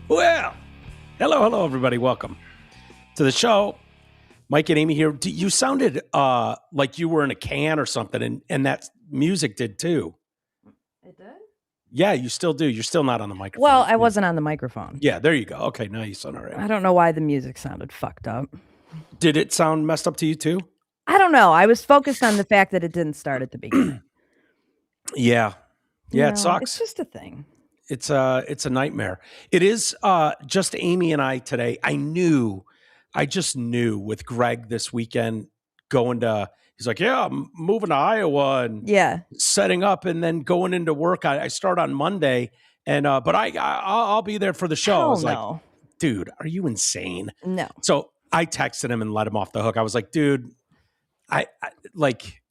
Well, hello, everybody. Welcome to the show. Mike and Amy here. You sounded like you were in a can or something, and that music did too. It did? Yeah, you still do. You're still not on the microphone. Well, I wasn't on the microphone. Yeah, there you go. Okay, now you sound all I right. don't know why the music sounded fucked up. Did it sound messed up to you too? I don't know. I was focused on the fact that it didn't start at the beginning. Yeah, it sucks. It's just a thing. It's a nightmare. It is just Amy and I today. I just knew with Greg this weekend he's like, yeah, I'm moving to Iowa and setting up and then going into work. I start on Monday and but I'll be there for the show. I was like, dude, are you insane? No. So I texted him and let him off the hook. I was like, dude, I like,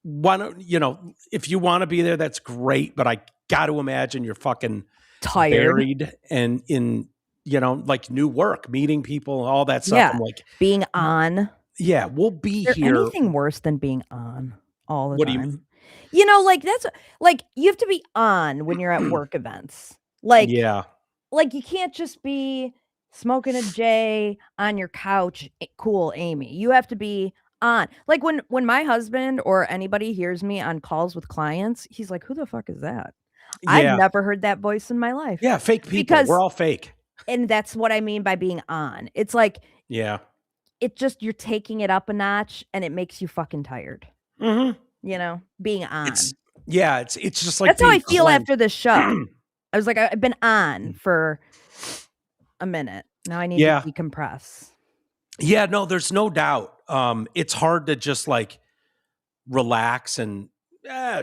why don't, if you want to be there, that's great. But I got to imagine you're fucking tired, buried and in, like new work, meeting people, all that stuff. Yeah. I'm like, being on. Yeah, we'll be Is there here. anything worse than being on all the What time? do you mean? That's like you have to be on when you're at work events. Like you can't just be smoking a J on your couch, cool, Amy. You have to be on. Like when my husband or anybody hears me on calls with clients, he's like, who the fuck is that? Yeah. I've never heard that voice in my life. Yeah, fake people. We're all fake. And that's what I mean by being on. It's like, yeah, it just, you're taking it up a notch and it makes you fucking tired. Mm-hmm. Being on. It's just like, that's how I feel after this show. I was like, I've been on for a minute. Now I need to decompress. Yeah, no, there's no doubt. It's hard to just like relax and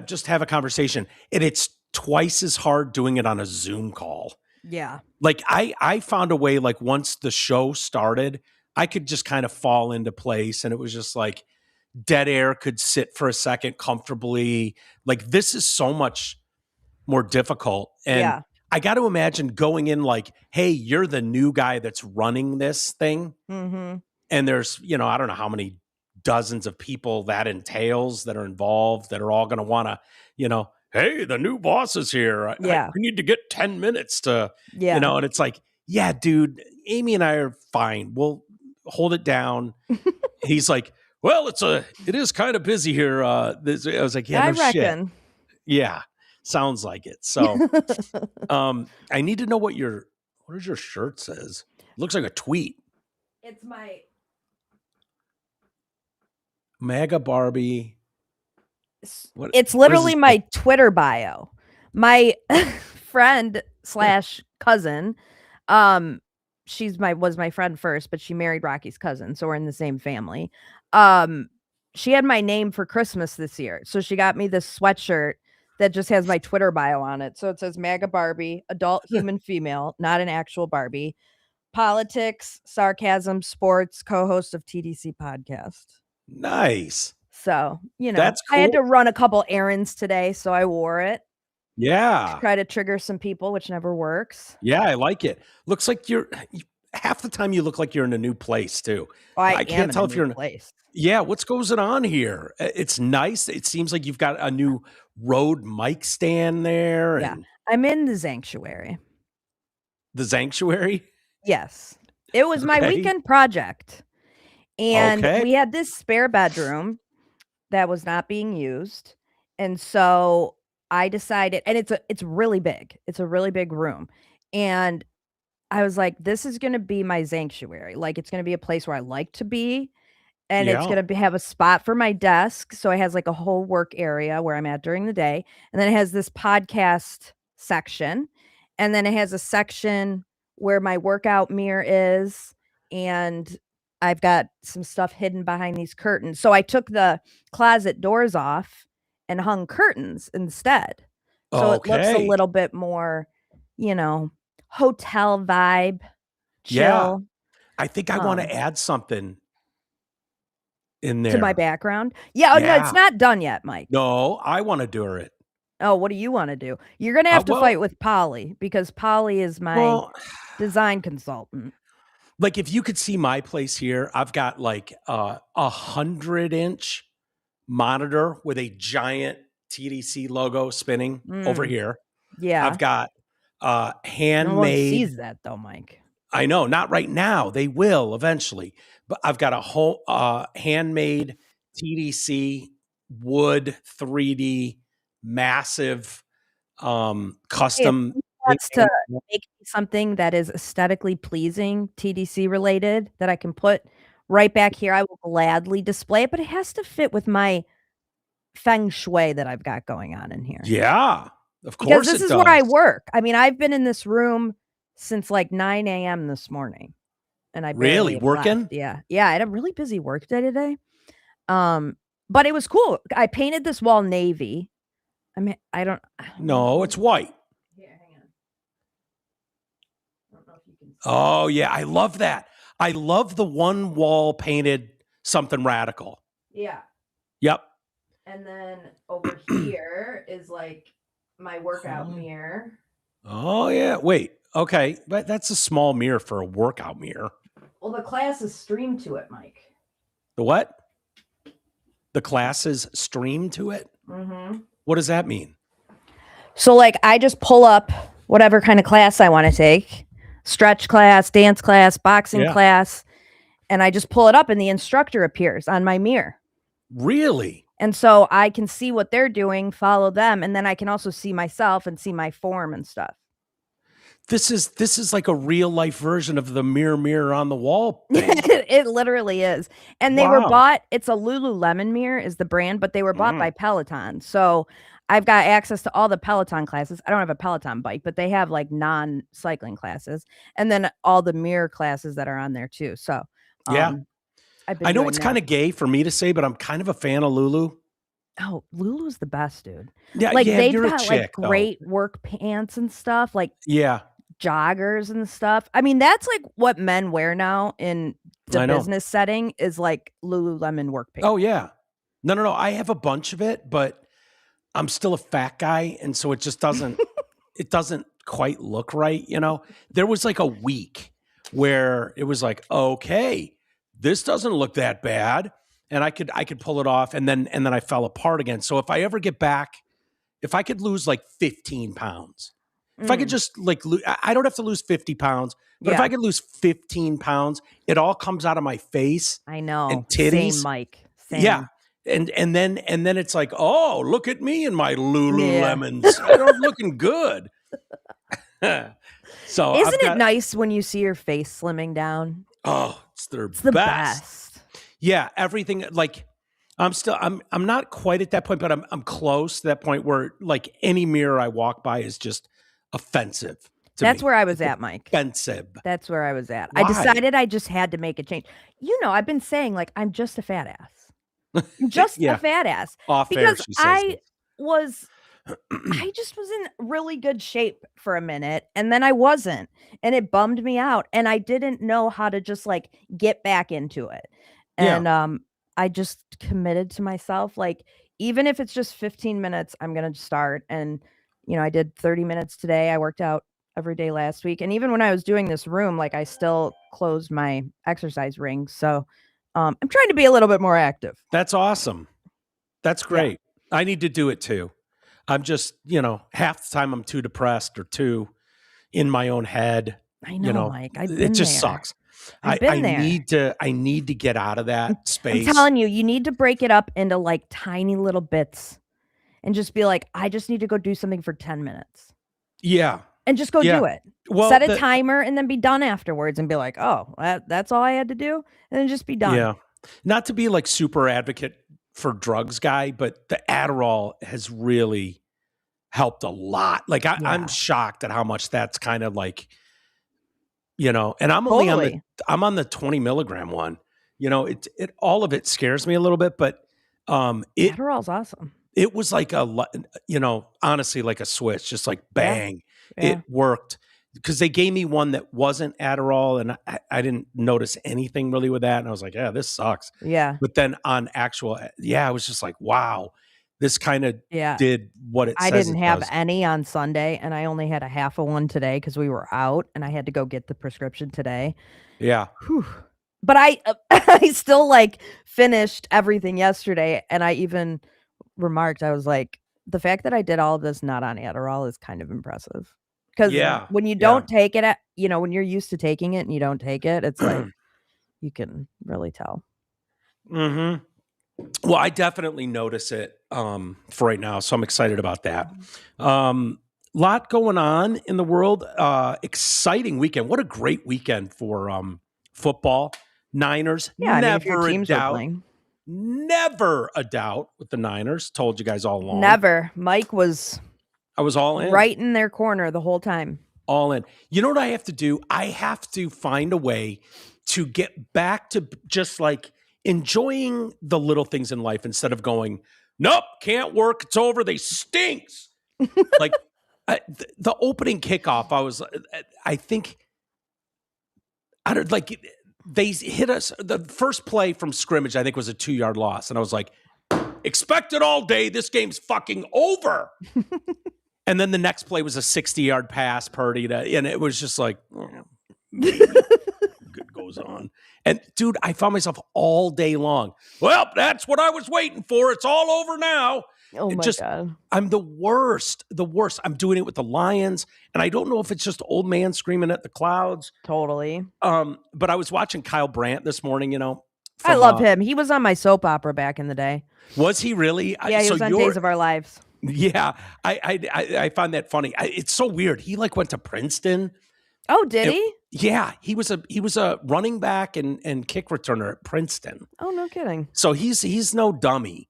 just have a conversation. And it's twice as hard doing it on a Zoom call. Yeah. Like I found a way, like once the show started, I could just kind of fall into place. And it was just like dead air, could sit for a second comfortably. Like this is so much more difficult. And I got to imagine going in like, hey, you're the new guy that's running this thing. Mm-hmm. And there's, I don't know how many dozens of people that entails that are involved that are all going to want to, hey, the new boss is here. We need to get 10 minutes to, and it's like, yeah, dude, Amy and I are fine. We'll hold it down. He's like, well, it is kind of busy here. I was like, yeah, no shit. Yeah. Sounds like it. So, I need to know what does your shirt says? It looks like a tweet. It's my MAGA Barbie. It's literally my Twitter bio. My friend / cousin, was my friend first, but she married Rocky's cousin, so we're in the same family. She had my name for Christmas this year, so she got me this sweatshirt that just has my Twitter bio on it. So it says MAGA Barbie, adult human female, not an actual Barbie, politics, sarcasm, sports, co-host of TDC podcast. Nice. So, that's cool. I had to run a couple errands today, so I wore it. Yeah. Try to trigger some people, which never works. Yeah, I like it. Looks like half the time you look like you're in a new place too. I can't tell if you're in a place. Yeah, what's going on here? It's nice. It seems like you've got a new Rode mic stand there. Yeah, I'm in the sanctuary. The sanctuary? Yes. It was my weekend project. And we had this spare bedroom that was not being used. And so I decided, and it's really big. It's a really big room. And I was like, this is going to be my sanctuary. Like, it's going to be a place where I like to be. And it's going to have a spot for my desk. So it has like a whole work area where I'm at during the day. And then it has this podcast section. And then it has a section where my workout mirror is. And I've got some stuff hidden behind these curtains. So I took the closet doors off and hung curtains instead. So it looks a little bit more, hotel vibe, chill. Yeah. I think I want to add something in there to my background. Yeah. No, it's not done yet, Mike. No, I want to do it. Oh, what do you want to do? You're going to have to fight with Polly because Polly is my design consultant. Like if you could see my place here, I've got like a 100-inch monitor with a giant TDC logo spinning over here. Yeah. I've got handmade. No one sees that though, Mike. I know, not right now. They will eventually. But I've got a whole handmade TDC wood 3D massive custom. If wants to make something that is aesthetically pleasing, TDC related, that I can put right back here, I will gladly display it, but it has to fit with my feng shui that I've got going on in here. Yeah, of course. Because this is where I work. I mean, I've been in this room since like 9 a.m. this morning, and I really working. Left. Yeah, I had a really busy work day today. But it was cool. I painted this wall navy. I mean, I don't. No, it's white. Here, hang on. I don't know if you can see. Oh yeah, I love that. I love the one wall painted something radical. Yeah. Yep. And then over here is like my workout mirror. Oh yeah. Wait. Okay, but that's a small mirror for a workout mirror. Well, the class is streamed to it, Mike. The what? The classes stream to it? Mm-hmm. What does that mean? So, like, I just pull up whatever kind of class I want to take. Stretch class, dance class, boxing class. And I just pull it up and the instructor appears on my mirror. Really? And so I can see what they're doing, follow them, and then I can also see myself and see my form and stuff. This is like a real life version of the mirror on the wall thing. It literally is. And they were bought, it's a Lululemon mirror is the brand, but they were bought by Peloton. So I've got access to all the Peloton classes. I don't have a Peloton bike, but they have like non-cycling classes and then all the mirror classes that are on there too. So yeah, I know it's kind of gay for me to say, but I'm kind of a fan of Lulu. Oh, Lulu's the best, dude. Yeah, like they've you're got a chick, like great work pants and stuff, like joggers and stuff. I mean, that's like what men wear now in the business setting is like Lululemon work pants. Oh yeah, no. I have a bunch of it, but I'm still a fat guy, and so it just doesn't it doesn't quite look right. You know, there was like a week where it was like, okay, this doesn't look that bad. And I could pull it off, and then I fell apart again. So if I ever get back, if I could lose like 15 pounds, if I could just like, I don't have to lose 50 pounds, but if I could lose 15 pounds, it all comes out of my face. I know. And titties. Same, Mike. Same. Yeah. And then it's like, oh, look at me and my Lululemons. I'm looking good. So isn't it nice when you see your face slimming down? Oh, it's the best. Yeah, everything like I'm not quite at that point, but I'm close to that point where like any mirror I walk by is just offensive. That's where I was at, Mike. Offensive. That's where I was at. Why? I decided I just had to make a change. You know, I've been saying like I'm just a fat ass. I'm just a fat ass. Because I just was in really good shape for a minute and then I wasn't, and it bummed me out, and I didn't know how to just like get back into it. And I just committed to myself, like, even if it's just 15 minutes, I'm going to start. And, you know, I did 30 minutes today. I worked out every day last week. And even when I was doing this room, like I still closed my exercise ring. So I'm trying to be a little bit more active. That's awesome. That's great. Yeah. I need to do it too. I'm just, you know, half the time I'm too depressed or too in my own head. I know, Mike. It just sucks. I need to get out of that space. I'm telling you, you need to break it up into like tiny little bits and just be like, I just need to go do something for 10 minutes. Yeah. And just go do it. Well, set a timer and then be done afterwards and be like, oh, that's all I had to do. And then just be done. Yeah. Not to be like super advocate for drugs guy, but the Adderall has really helped a lot. Like I'm shocked at how much that's kind of like, you know, and I'm only on the 20 milligram one. You know, it all of it scares me a little bit, but Adderall's awesome. It was like you know, honestly, like a switch, just like bang, it worked. Because they gave me one that wasn't Adderall, and I didn't notice anything really with that. And I was like, yeah, this sucks. Yeah. But then on actual, I was just like, wow, this kind of did what it says. I didn't have any on Sunday, and I only had a half of one today because we were out, and I had to go get the prescription today. Yeah. Whew. But I still like finished everything yesterday, and I even remarked, I was like, the fact that I did all of this not on Adderall is kind of impressive. 'Cause when you don't take it when you're used to taking it and you don't take it, it's like, you can really tell. Mhm. Well, I definitely notice it, for right now, so I'm excited about that. Lot going on in the world, exciting weekend. What a great weekend for, football. Niners, Yeah, I mean, if your teams were playing. never a doubt with the Niners, told you guys all along. Never. Mike was I was all in. right in their corner the whole time. All in. You know what I have to do? I have to find a way to get back to just like enjoying the little things in life instead of going, nope, can't work. It's over. They stinks. Like the opening kickoff, I think, I don't like they hit us. The first play from scrimmage, I think, was a 2-yard loss. And I was like, expect it all day. This game's fucking over. And then the next play was a 60-yard pass, Purdy, and it was just like, good goes on. And dude, I found myself all day long. Well, that's what I was waiting for. It's all over now. Oh my God. I'm the worst. I'm doing it with the Lions. And I don't know if it's just old man screaming at the clouds. Totally. But I was watching Kyle Brandt this morning, I love him. He was on my soap opera back in the day. Was he really? Yeah, he was on Days of Our Lives. Yeah, I find that funny. It's so weird. He went to Princeton. Oh, did he? Yeah, he was a running back and kick returner at Princeton. Oh, no kidding. So he's no dummy.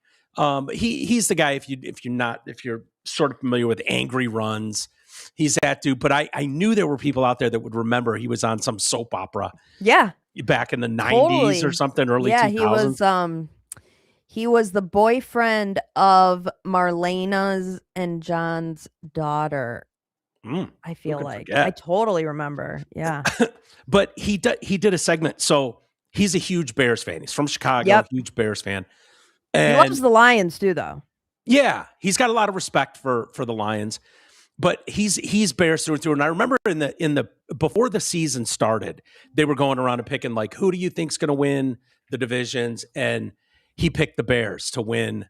He's the guy if you're sort of familiar with Angry Runs, he's that dude. But I knew there were people out there that would remember he was on some soap opera. Yeah, back in the 90s or something, early 2000s. He was the boyfriend of Marlena's and John's daughter. I feel like forget. I totally remember. Yeah. But he did a segment. So he's a huge Bears fan. He's from Chicago, huge Bears fan. And he loves the Lions too, though. Yeah. He's got a lot of respect for the Lions. But he's Bears through and through. And I remember in the before the season started, they were going around and picking like, who do you think's going to win the divisions? And he picked the Bears to win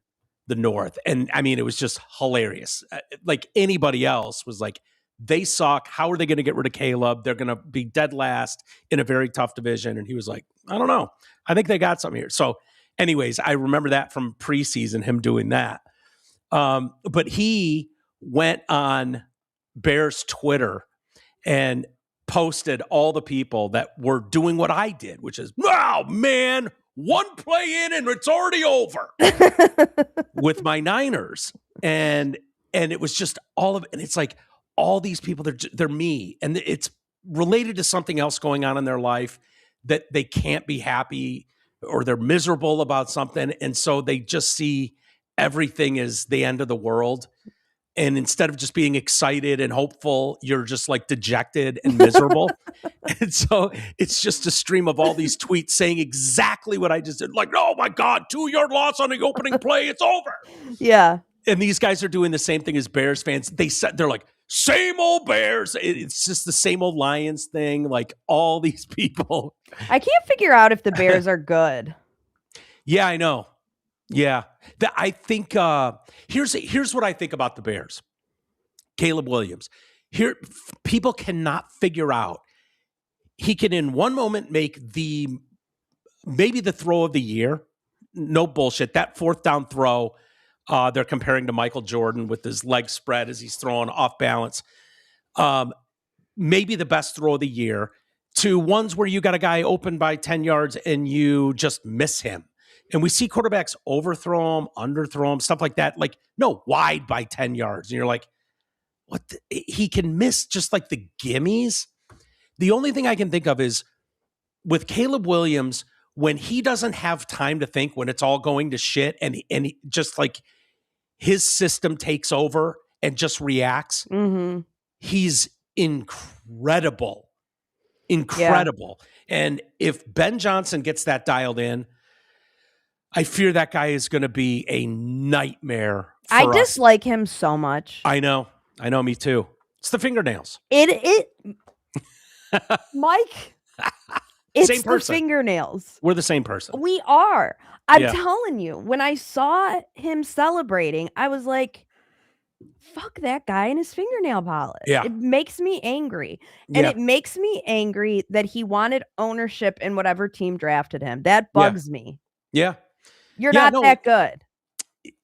the North. And I mean, it was just hilarious. Like anybody else was like, they suck. How are they going to get rid of Caleb? They're going to be dead last in a very tough division. And he was like, I don't know. I think they got something here. So anyways, I remember that from preseason, him doing that. But he went on Bears Twitter and posted all the people that were doing what I did, which is, wow, man, one play in and it's already over with my Niners. And it was just all of it. And it's like all these people, they're me. And it's related to something else going on in their life that they can't be happy or they're miserable about something. And so they just see everything as the end of the world. And instead of just being excited and hopeful, you're just like dejected and miserable. And so it's just a stream of all these tweets saying exactly what I just did. Like, oh my God, 2-yard loss on the opening play. It's over. Yeah. And these guys are doing the same thing as Bears fans. They're like, same old Bears. It's just the same old Lions thing. Like all these people. I can't figure out if the Bears are good. Yeah, I know. Yeah. I think here's what I think about the Bears. Caleb Williams. Here, people cannot figure out. He can in one moment make maybe the throw of the year. No bullshit. That 4th down throw, they're comparing to Michael Jordan with his leg spread as he's throwing off balance. Maybe the best throw of the year, to ones where you got a guy open by 10 yards and you just miss him. And we see quarterbacks overthrow him, underthrow him, stuff like that. Like, no, wide by 10 yards. And you're like, what? He can miss just like the gimmies. The only thing I can think of is with Caleb Williams, when he doesn't have time to think, when it's all going to shit and he just like his system takes over and just reacts, he's incredible. Incredible. Yeah. And if Ben Johnson gets that dialed in, I fear that guy is going to be a nightmare for us. I dislike him so much. I know, me too. It's the fingernails. Mike, it's the fingernails. We're the same person. We are. I'm telling you, when I saw him celebrating, I was like, fuck that guy and his fingernail polish. Yeah. It makes me angry. And it makes me angry that he wanted ownership in whatever team drafted him. That bugs me. Yeah. You're not that good.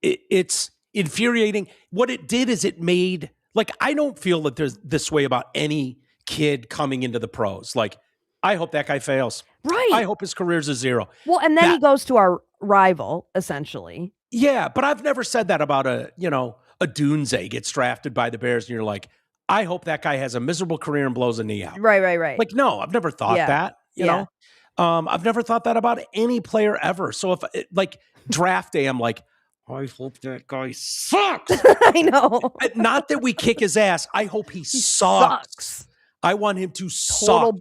It's infuriating. What it did is it made, like, I don't feel that there's this way about any kid coming into the pros. Like, I hope that guy fails. Right. I hope his career's a zero. Well, and then he goes to our rival, essentially. Yeah, but I've never said that about a Dunze gets drafted by the Bears and you're like, I hope that guy has a miserable career and blows a knee out. Right. Like, no, I've never thought that, you know? I've never thought that about any player ever. So if like draft day, I'm like, I hope that guy sucks. I know. Not that we kick his ass. I hope he sucks. I want him to suck.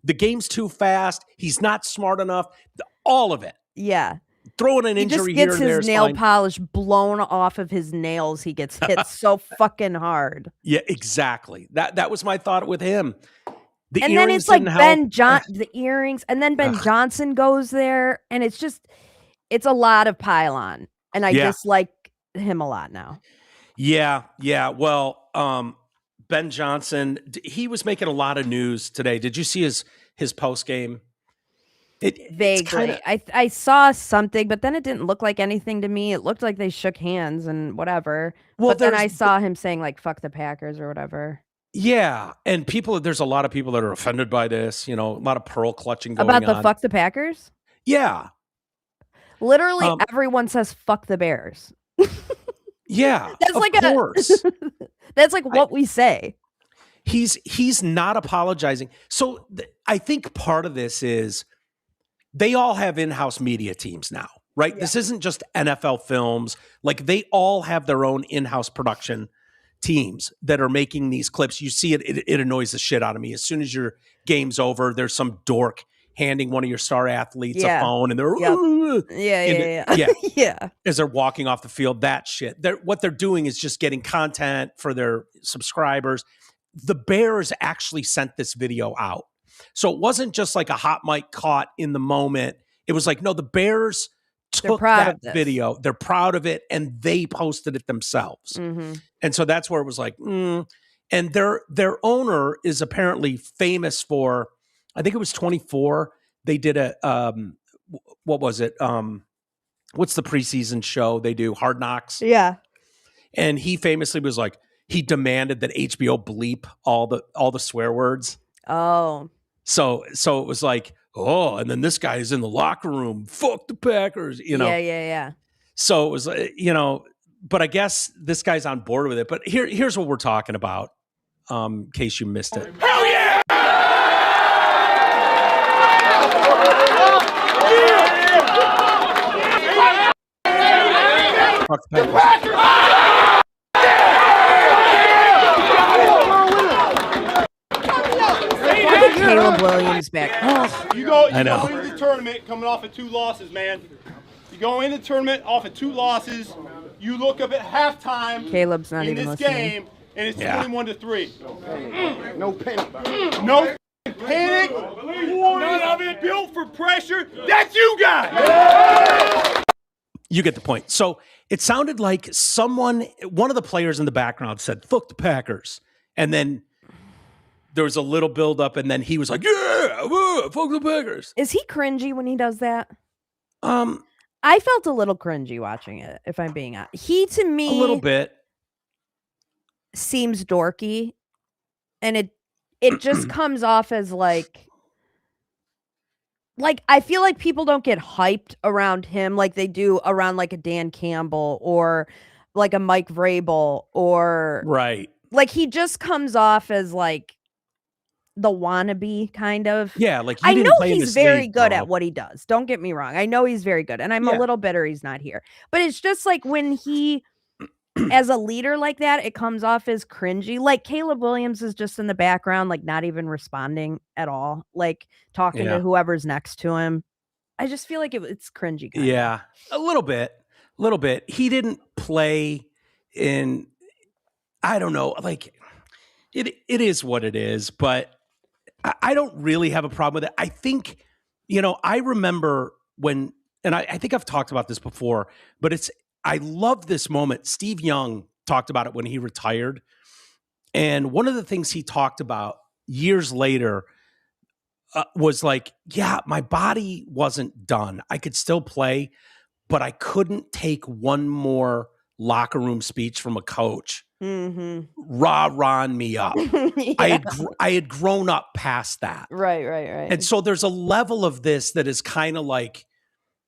The game's too fast. He's not smart enough. All of it. Yeah. Throwing an injury here and there. He just gets his nail polish blown off of his nails. He gets hit so fucking hard. Yeah, exactly. That was my thought with him. And then it's like the earrings, and then Ben Johnson goes there, and it's a lot of pylon, and I dislike him a lot now. Yeah. Well, Ben Johnson, he was making a lot of news today. Did you see his post game? Vaguely. I saw something, but then it didn't look like anything to me. It looked like they shook hands and whatever. Well, but then I saw him saying like "fuck the Packers" or whatever. Yeah, and there's a lot of people that are offended by this. A lot of pearl clutching going on. About the "fuck the Packers"? Yeah. Literally, everyone says "fuck the Bears." Yeah, that's of course. That's like what we say. He's not apologizing. So I think part of this is they all have in-house media teams now, right? Yeah. This isn't just NFL Films. Like, they all have their own in-house production teams that are making these clips. You see it annoys the shit out of me. As soon as your game's over, there's some dork handing one of your star athletes a phone, and they're yeah. As they're walking off the field, that shit. What they're doing is just getting content for their subscribers. The Bears actually sent this video out. So it wasn't just like a hot mic caught in the moment. It was like, no, the Bears took that video. They're proud of it, and they posted it themselves. Mm-hmm. And so that's where it was like, And their owner is apparently famous for, I think it was 24. They did what was it? What's the preseason show they do? Hard Knocks. Yeah. And he famously was like, he demanded that HBO bleep all the swear words. Oh. So it was like, and then this guy is in the locker room. Fuck the Packers, Yeah. So it was, but I guess this guy's on board with it. But here's what we're talking about, in case you missed it. Hell yeah! Fuck the Packers. Caleb Williams back. You go into the tournament coming off of 2 losses, man. You go into the tournament off of 2 losses. You look up at halftime. Caleb's not in even this listening. game, and it's 21-3. No panic. No panic. None of it built for pressure. That's you guys. You get the point. So it sounded like one of the players in the background said, "Fuck the Packers," and then there was a little build up, and then he was like, "Yeah, fuck the Packers." Is he cringy when he does that? I felt a little cringy watching it, if I'm being honest. He, to me, a little bit seems dorky, and it just comes off as like I feel like people don't get hyped around him like they do around like a Dan Campbell or like a Mike Vrabel or right. Like, he just comes off as like the wannabe kind of. Yeah, like I know he's very good at what he does. Don't get me wrong. I know he's very good, and I'm a little bitter he's not here. But it's just like when he, as a leader like that, it comes off as cringy. Like Caleb Williams is just in the background, like not even responding at all, like talking to whoever's next to him. I just feel like it's cringy. Yeah, a little bit. He didn't play in. I don't know. Like it is what it is, but I don't really have a problem with it. I think, I remember when, and I think I've talked about this before, but I love this moment. Steve Young talked about it when he retired. And one of the things he talked about years later was like, yeah, my body wasn't done. I could still play, but I couldn't take one more locker room speech from a coach. Rah-rahing me up. Yeah. I had grown up past that. Right. And so there's a level of this that is kind of like,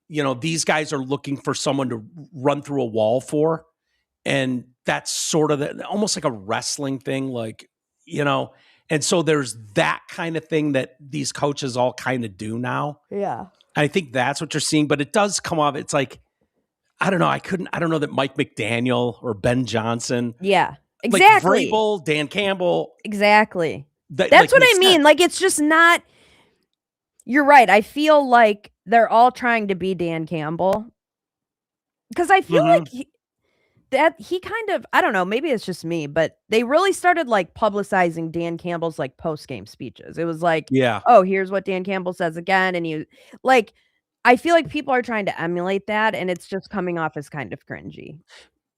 these guys are looking for someone to run through a wall for. And that's sort of almost like a wrestling thing, like, and so there's that kind of thing that these coaches all kind of do now. Yeah. I think that's what you're seeing, but it does come off. It's like, I don't know. I don't know that Mike McDaniel or Ben Johnson. Yeah, exactly. Like Vrabel, Dan Campbell. Exactly. That's what I mean. Like, it's just not, you're right. I feel like they're all trying to be Dan Campbell. Because I feel like he kind of, I don't know, maybe it's just me, but they really started like publicizing Dan Campbell's like post-game speeches. It was like, oh, here's what Dan Campbell says again. And I feel like people are trying to emulate that, and it's just coming off as kind of cringy.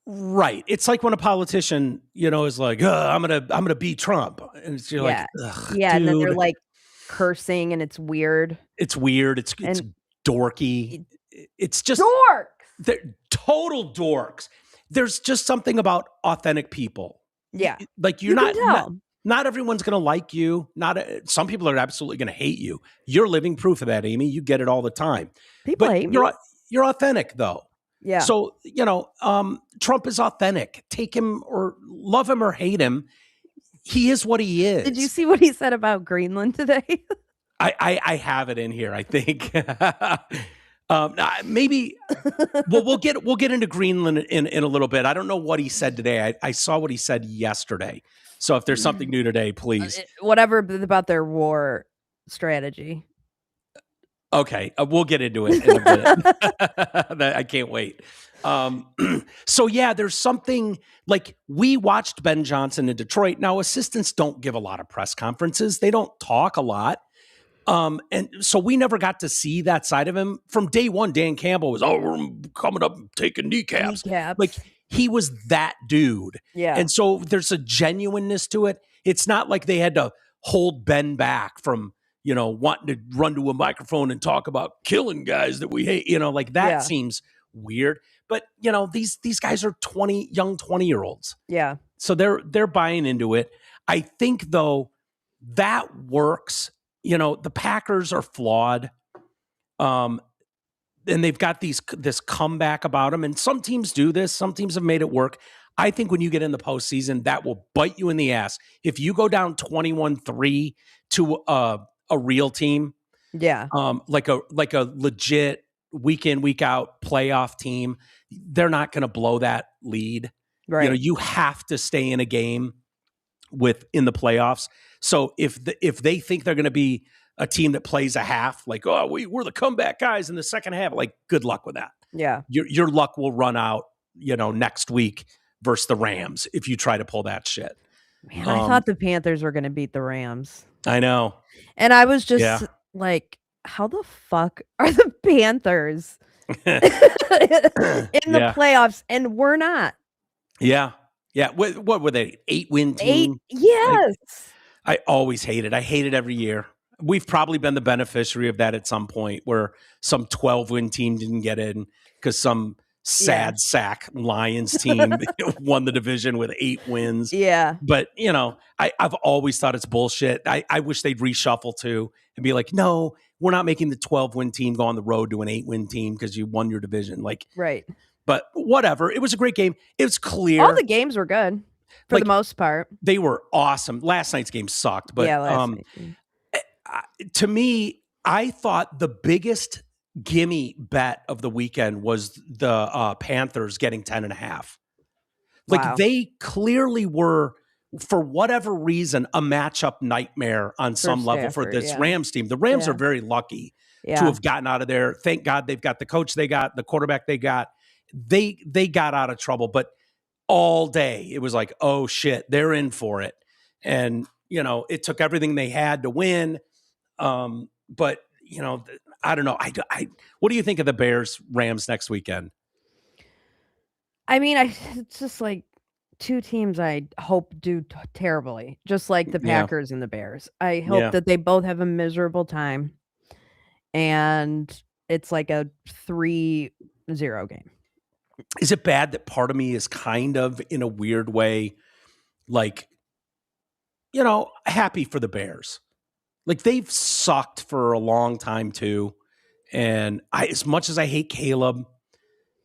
Right. It's like when a politician, is like, I'm gonna beat Trump. And you're like, yeah, dude. And then they're like cursing, and it's weird. It's weird. It's dorky. It's just dorks. They're total dorks. There's just something about authentic people. Yeah. Like you're not everyone's going to like you. Some people are absolutely going to hate you. You're living proof of that, Amy. You get it all the time. People hate me. You're authentic though. Yeah. So, Trump is authentic. Take him or love him or hate him. He is what he is. Did you see what he said about Greenland today? I have it in here, I think. Maybe we'll get into Greenland in a little bit. I don't know what he said today. I saw what he said yesterday. So if there's something new today, please. Whatever about their war strategy. Okay, we'll get into it in a minute. I can't wait. So yeah, there's something like we watched Ben Johnson in Detroit. Now assistants don't give a lot of press conferences. They don't talk a lot. And so we never got to see that side of him. From day one, Dan Campbell was, we're coming up and taking kneecaps. Like he was that dude. Yeah. And so there's a genuineness to it. It's not like they had to hold Ben back from, wanting to run to a microphone and talk about killing guys that we hate, like that seems weird. But, these guys are young 20-year-olds. Yeah. So they're buying into it. I think though that works. The Packers are flawed. And they've got this comeback about them. And some teams do this. Some teams have made it work. I think when you get in the postseason, that will bite you in the ass. If you go down 21-3 to a real team, like a legit week in, week out playoff team, they're not going to blow that lead. Right. You have to stay in a game in the playoffs. So if they think they're going to be a team that plays a half, like, we're the comeback guys in the second half, like, good luck with that. Yeah. Your luck will run out, next week versus the Rams if you try to pull that shit. Man, I thought the Panthers were going to beat the Rams. I know. And I was just like, how the fuck are the Panthers in the playoffs? And we're not. Yeah. Yeah. What were they? 8-win team? Yes. I always hate it. I hate it every year. We've probably been the beneficiary of that at some point where some 12-win team didn't get in because some sad sack Lions team won the division with 8 wins. Yeah. But, I've always thought it's bullshit. I wish they'd reshuffle too and be like, no, we're not making the 12-win team go on the road to an 8-win team because you won your division. Like, right. But whatever. It was a great game. It was clear. All the games were good for the most part. They were awesome. Last night's game sucked. But to me, I thought the biggest gimme bet of the weekend was the Panthers getting 10.5. Like they clearly were, for whatever reason, a matchup nightmare on some level for this Rams team. The Rams are very lucky to have gotten out of there. Thank God they've got the coach they got, the quarterback they got. They got out of trouble, but all day it was like, oh shit, they're in for it. And, it took everything they had to win. But, I don't know. What do you think of the Bears Rams next weekend? I mean, it's just like two teams I hope do terribly, just like the Packers and the Bears. I hope that they both have a miserable time, and it's like a 3-0 game. Is it bad that part of me is kind of, in a weird way, like, happy for the Bears? Like, they've sucked for a long time too. And as much as I hate Caleb,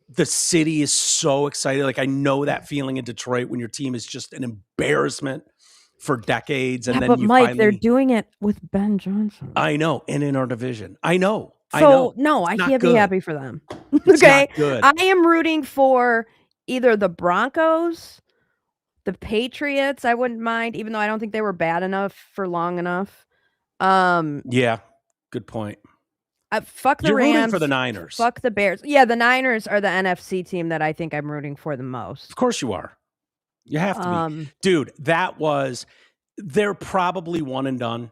the city is so excited. Like, I know that feeling in Detroit when your team is just an embarrassment for decades. And then but Mike, they're doing it with Ben Johnson. I know. And in our division. I know. So, no, I can't be happy for them. Okay. I am rooting for either the Broncos, the Patriots. I wouldn't mind, even though I don't think they were bad enough for long enough. Yeah. Good point. Fuck the Rams. You're rooting for the Niners. Fuck the Bears. Yeah, the Niners are the NFC team that I think I'm rooting for the most. Of course you are. You have to be. Dude, they're probably one and done.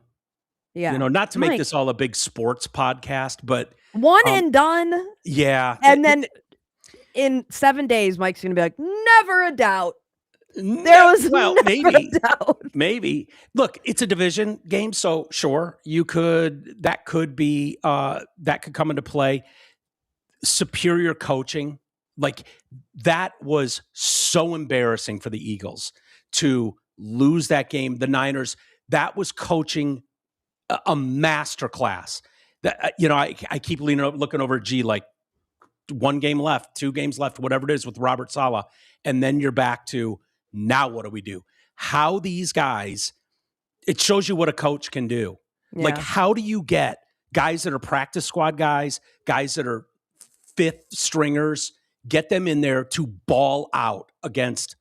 Yeah. Not to make this all a big sports podcast, but one and done. Yeah. And then in 7 days, Mike's going to be like, never a doubt. There was maybe a doubt. Maybe. Look, it's a division game, so sure, that could come into play. Superior coaching, like, that was so embarrassing for the Eagles to lose that game. The Niners, that was coaching a masterclass. That I keep looking over at G, like, 1 game left, 2 games left, whatever it is with Robert Saleh, and then you're back to, now what do we do? How these guys, it shows you what a coach can do. Yeah. Like, how do you get guys that are practice squad guys that are 5th stringers, get them in there to ball out against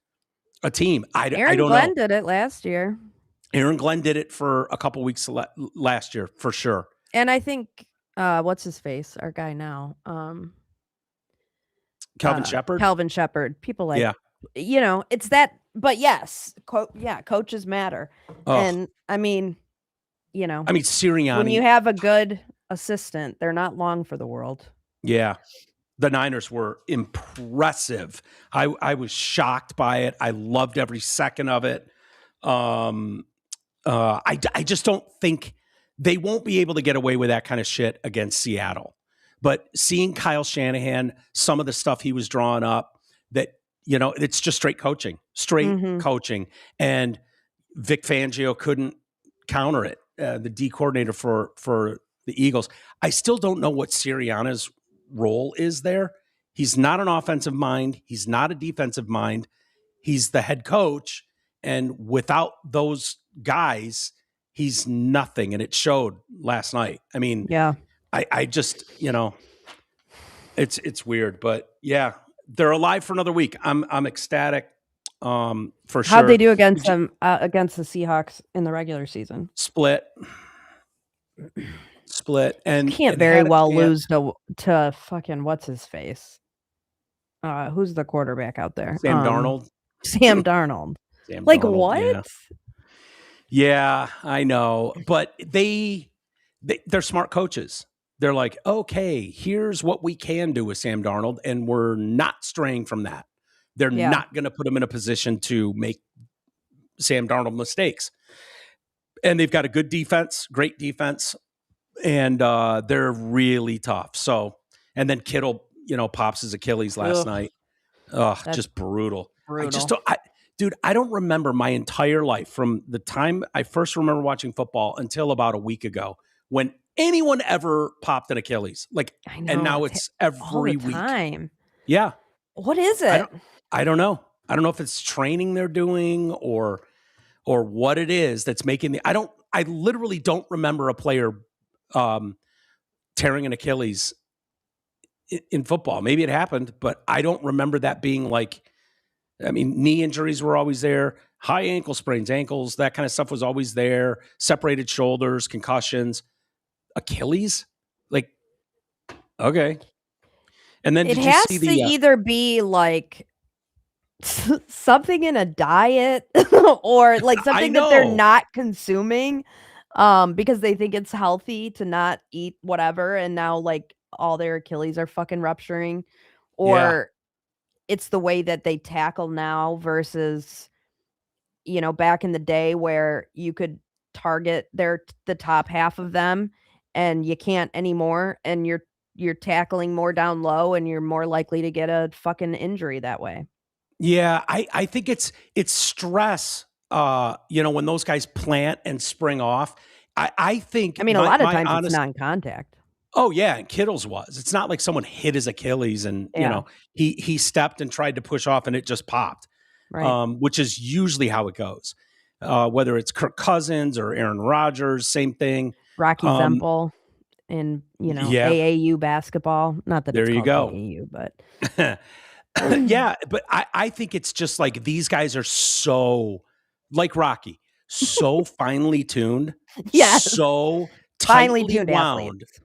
a team? I don't know. Aaron Glenn did it last year. Aaron Glenn did it for a couple weeks last year, for sure. And I think, what's his face? Our guy now. Calvin Shepard? Calvin Shepard. People like, it's that. But yes, coaches matter. Oh. And I mean, Sirianni. When you have a good assistant, they're not long for the world. Yeah. The Niners were impressive. I was shocked by it. I loved every second of it. I just don't think they won't be able to get away with that kind of shit against Seattle. But seeing Kyle Shanahan, some of the stuff he was drawing up, that, it's just straight coaching. Coaching. And Vic Fangio couldn't counter it, the D coordinator for the Eagles. I still don't know what Sirianni's role is there. He's not an offensive mind. He's not a defensive mind. He's the head coach. And without those guys, he's nothing. And it showed last night. I mean, yeah. I just, it's weird, but yeah, they're alive for another week. I'm ecstatic. For sure. How'd they do against them against the Seahawks in the regular season? Split, and you can't very well lose to fucking what's his face. Who's the quarterback out there? Sam Darnold. Sam Darnold. Like Darnold, what? Yeah, I know, but they're smart coaches. They're like, okay, here's what we can do with Sam Darnold, and we're not straying from that. They're not going to put him in a position to make Sam Darnold mistakes. And they've got a good defense, great defense, and they're really tough. So, and then Kittle, pops his Achilles last night. Just brutal. I don't remember my entire life, from the time I first remember watching football until about a week ago, when anyone ever popped an Achilles. Like, I know, and now it's every week. Time. Yeah. What is it? I don't know. I don't know if it's training they're doing or what it is that's making I literally don't remember a player tearing an Achilles in football. Maybe it happened, but I don't remember that being like, knee injuries were always there. High ankle sprains, ankles, that kind of stuff was always there. Separated shoulders, concussions. Achilles? Like, okay. And then it has to either be like something in a diet or like something that they're not consuming because they think it's healthy to not eat whatever, and now like all their Achilles are fucking rupturing, or it's the way that they tackle now versus, back in the day where you could target the top half of them and you can't anymore, and you're tackling more down low and you're more likely to get a fucking injury that way. Yeah, I think it's stress. When those guys plant and spring off, I think. I mean, a lot of times it's non-contact. Oh yeah, and Kittle's was. It's not like someone hit his Achilles and he stepped and tried to push off and it just popped. Right. Which is usually how it goes. Whether it's Kirk Cousins or Aaron Rodgers, same thing. Rocky Zemple in AAU basketball. Not that there it's you called go. AAU, but yeah, but I think it's just like these guys are so like Rocky, so finely tuned, so finely tightly tuned wound. Athletes.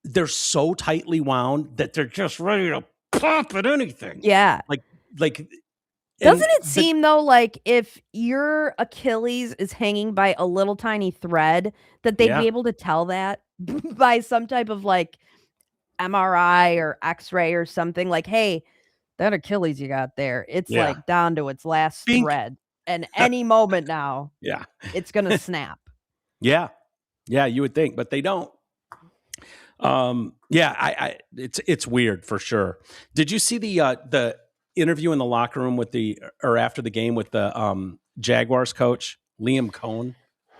They're so tightly wound that they're just ready to pop at anything. Yeah, like. Doesn't it seem though like if your Achilles is hanging by a little tiny thread that they'd be able to tell that by some type of like MRI or X-ray or something, like, hey, that Achilles you got there, it's like down to its last thread, and any moment now, it's gonna snap. Yeah, you would think, but they don't. It's weird for sure. Did you see the interview in the locker room after the game with the Jaguars coach, Liam Cohn?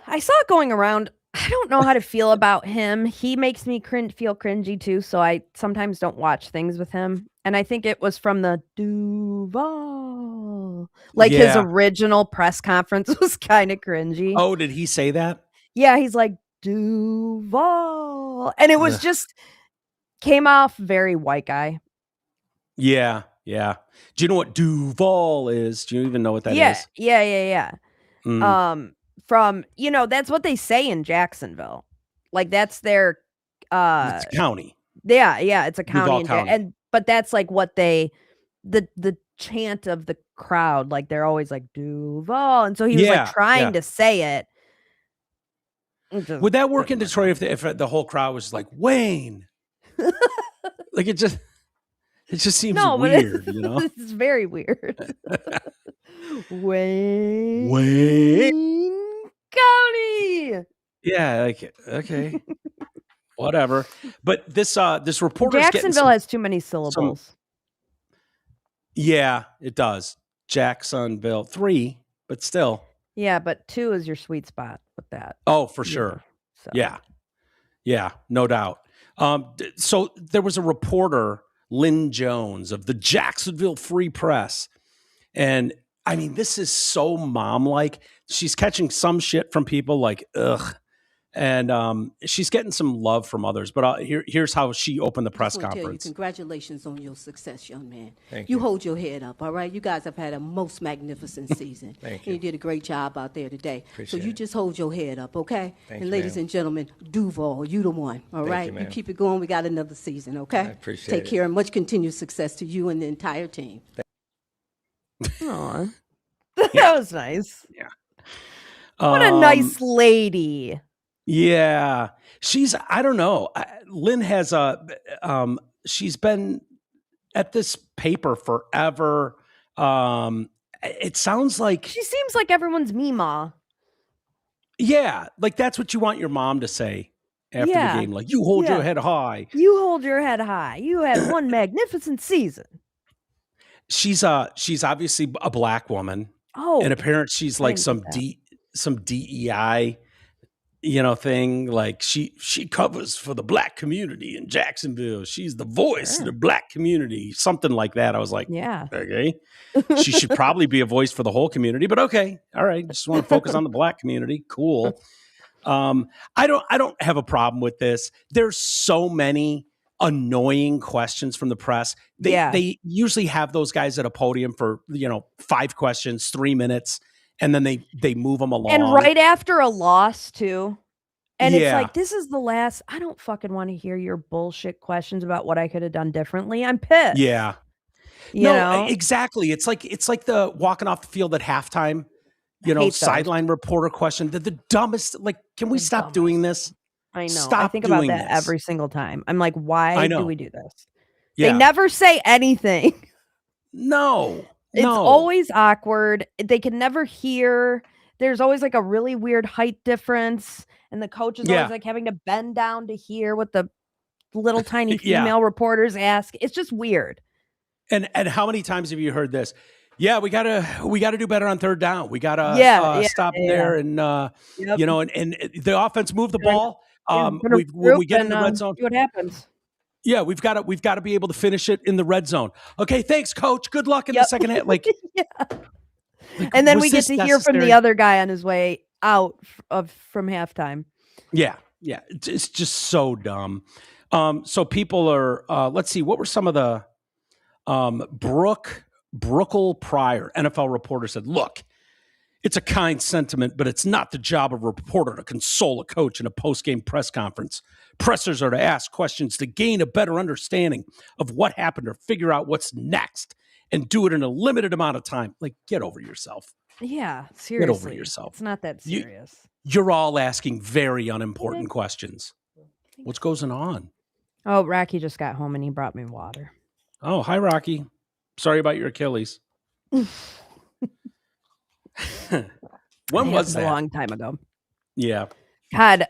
I saw it going around. I don't know how to feel about him. He makes me feel cringy too, so I sometimes don't watch things with him. And I think it was from the Duval. His original press conference was kind of cringy. Oh, did he say that? Yeah, he's like, Duval. And it was just came off very white guy. Yeah. Do you know what Duval is? Do you even know what that is? Yeah. From, that's what they say in Jacksonville. Like that's their it's a county. Yeah, it's a county, County. But that's like what the chant of the crowd, like they're always like Duval, and so he was like trying to say it. Would that work in Detroit if the whole crowd was like Wayne? Like it just seems weird, It's very weird. Wayne County. Yeah, like okay. Whatever. But this reporter Jacksonville has too many syllables. Yeah, it does. Jacksonville 3, but still. Yeah, but 2 is your sweet spot with that. Oh, for sure. So. Yeah, no doubt. So there was a reporter, Lynn Jones of the Jacksonville Free Press. And I mean, this is so mom-like. She's catching some shit from people like, ugh. And she's getting some love from others. But here's how she opened the press conference. Tell you, congratulations on your success, young man. Thank you. Hold your head up, all right? You guys have had a most magnificent season. Thank you. And you did a great job out there today. Appreciate so you just hold your head up, okay? Thank and you, ladies and gentlemen, Duval, you the one, all right? You keep it going. We got another season, okay? I appreciate it. Take care and much continued success to you and the entire team. Aw. That was nice. Yeah. What a nice lady. Yeah, I don't know. Lynn has she's been at this paper forever. It sounds like she seems like everyone's Meemaw. Yeah, like that's what you want your mom to say after the game. Like, you hold your head high. You hold your head high. You had one magnificent season. She's obviously a black woman. Oh, and apparently she's like some DEI, thing. Like she covers for the black community in Jacksonville. She's the voice of the black community, something like that. I was like, okay, she should probably be a voice for the whole community, but okay, all right. I just want to focus on the black community. Cool. I don't have a problem with this. There's so many annoying questions from the press. They usually have those guys at a podium for 5 questions, 3 minutes. And then they move them along. And right after a loss, too. And it's like, this is the last. I don't fucking want to hear your bullshit questions about what I could have done differently. I'm pissed. Yeah. You know? Exactly. It's like the walking off the field at halftime, sideline reporter question. The dumbest, like, can we stop doing this? I know. Stop I think about that this. every single time. I'm like, why do we do this? Yeah. They never say anything. No. It's always awkward. They can never hear. There's always like a really weird height difference. And the coach is always like having to bend down to hear what the little tiny female reporters ask. It's just weird. And how many times have you heard this? Yeah, we gotta do better on third down. We gotta stop there and you know, and the offense move the ball. When we get in the red zone, see what happens. Yeah, we've got to be able to finish it in the red zone. Okay, thanks, coach. Good luck in the second half. Like, and then we get to hear from the other guy on his way out from halftime. Yeah, it's just so dumb. So people are. Let's see, what were some of the Brookle Pryor, NFL reporter, said, "Look, it's a kind sentiment, but it's not the job of a reporter to console a coach in a post-game press conference. Pressers are to ask questions to gain a better understanding of what happened or figure out what's next and do it in a limited amount of time." Like, get over yourself. Yeah, seriously. Get over yourself. It's not that serious. You're all asking very unimportant questions. What's going on? Oh, Rocky just got home and he brought me water. Oh, hi, Rocky. Sorry about your Achilles. When was that? A long time ago. Yeah. God.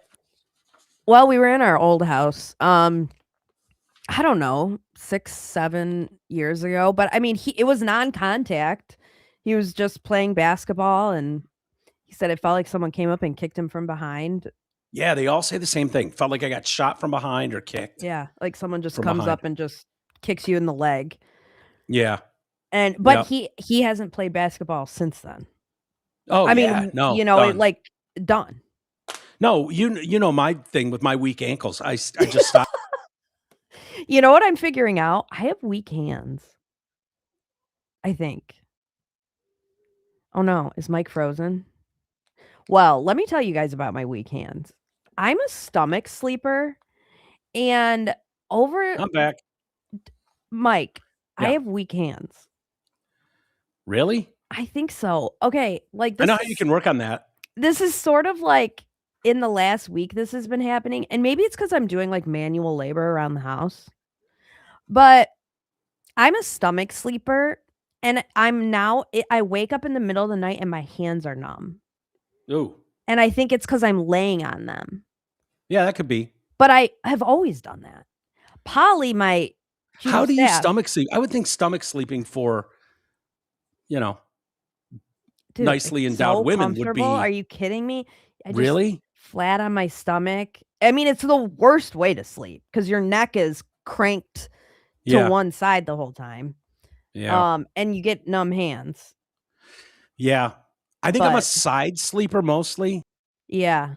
Well, we were in our old house. I don't know, 6-7 years ago. But I mean, it was non-contact. He was just playing basketball, and he said it felt like someone came up and kicked him from behind. Yeah, they all say the same thing. Felt like I got shot from behind or kicked. Yeah, like someone just comes up and just kicks you in the leg. Yeah. But he hasn't played basketball since then. Oh, I mean, no, done. No, you know my thing with my weak ankles. I just stopped. You know what I'm figuring out? I have weak hands. I think. Oh no, is Mike frozen? Well, let me tell you guys about my weak hands. I'm a stomach sleeper, and I'm back. Mike, I have weak hands. Really? I think so. Okay, like I know how you can work on that. This is sort of like in the last week this has been happening, and maybe it's because I'm doing like manual labor around the house. But I'm a stomach sleeper, and I wake up in the middle of the night and my hands are numb. Ooh. And I think it's because I'm laying on them. Yeah, that could be. But I have always done that. Polly, how do you stomach sleep? I would think stomach sleeping for, Dude, nicely endowed women would be. Are you kidding me? Really? Flat on my stomach. I mean, it's the worst way to sleep because your neck is cranked to one side the whole time. Yeah. And you get numb hands. Yeah. I think I'm a side sleeper mostly. Yeah.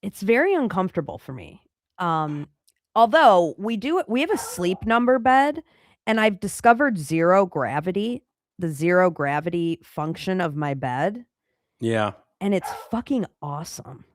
It's very uncomfortable for me. Although we have a sleep number bed, and I've discovered the zero gravity function of my bed. Yeah. And it's fucking awesome.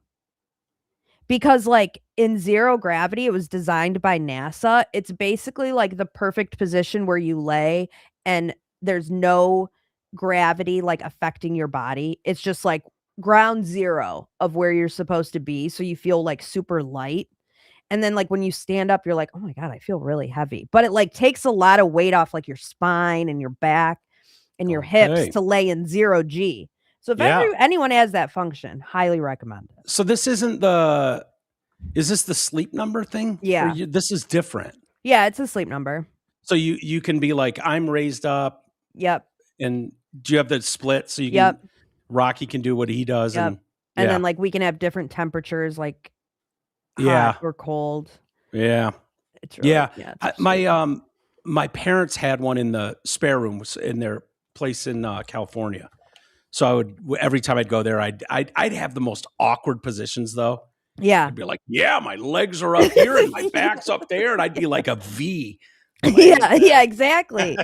Because like in zero gravity, it was designed by NASA. It's basically like the perfect position where you lay and there's no gravity like affecting your body. It's just like ground zero of where you're supposed to be. So you feel like super light. And then like when you stand up, you're like, oh my God, I feel really heavy. But it like takes a lot of weight off like your spine and your back and your hips to lay in 0G. So if anyone has that function, highly recommend it. So this isn't is this the sleep number thing? Yeah. This is different. Yeah, it's a sleep number. So you can be like, I'm raised up. Yep. And do you have the split so you can, Rocky can do what he does. Yep. And then like we can have different temperatures, like hot or cold. Yeah. It's really, my parents had one in the spare room in their place in California. So every time I'd go there, I'd have the most awkward positions though. Yeah. I'd be like, my legs are up here and my back's up there. And I'd be like a V. Yeah, exactly.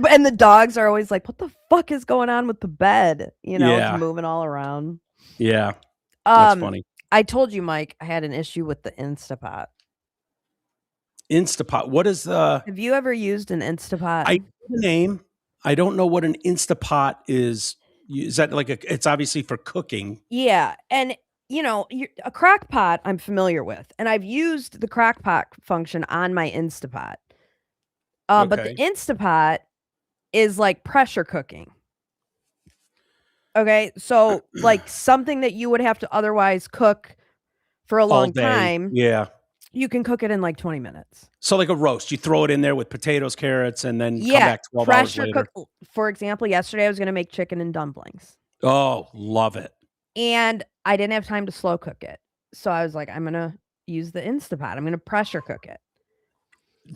And the dogs are always like, what the fuck is going on with the bed? It's moving all around. Yeah. That's funny. I told you, Mike, I had an issue with the Instapot. Instapot. What is the... Have you ever used an Instapot? I know the name. I don't know what an Instapot is. Is that like it's obviously for cooking? Yeah. And, a crock pot I'm familiar with. And I've used the crock pot function on my Instapot. But the Instapot is like pressure cooking. Okay, so like something that you would have to otherwise cook for a long time. Yeah. You can cook it in like 20 minutes. So like a roast, you throw it in there with potatoes, carrots, and then come back 12 hours later. Cook. For example, yesterday I was going to make chicken and dumplings. Oh, love it. And I didn't have time to slow cook it. So I was like, I'm going to use the Instapot. I'm going to pressure cook it.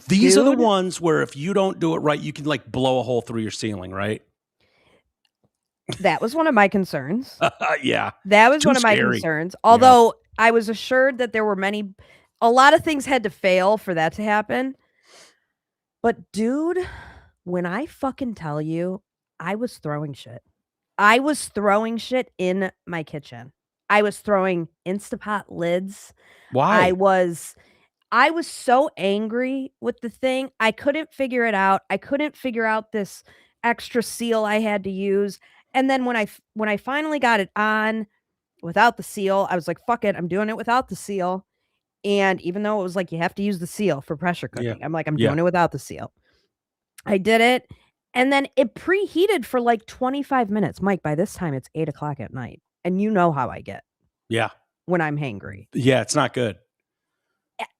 These are the ones where if you don't do it right, you can like blow a hole through your ceiling, right? That was one of my concerns. Yeah. That was one of my concerns. Although I was assured that there were a lot of things had to fail for that to happen. But dude, when I fucking tell you, I was throwing shit. I was throwing shit in my kitchen. I was throwing Instapot lids. Why? I was so angry with the thing. I couldn't figure it out. I couldn't figure out this extra seal I had to use. And then when I finally got it on without the seal, I was like, fuck it, I'm doing it without the seal. And even though it was like, you have to use the seal for pressure cooking, I'm like, I'm doing it without the seal. I did it. And then it preheated for like 25 minutes. Mike, by this time it's 8:00 at night. And you know how I get. Yeah. When I'm hangry. Yeah, it's not good.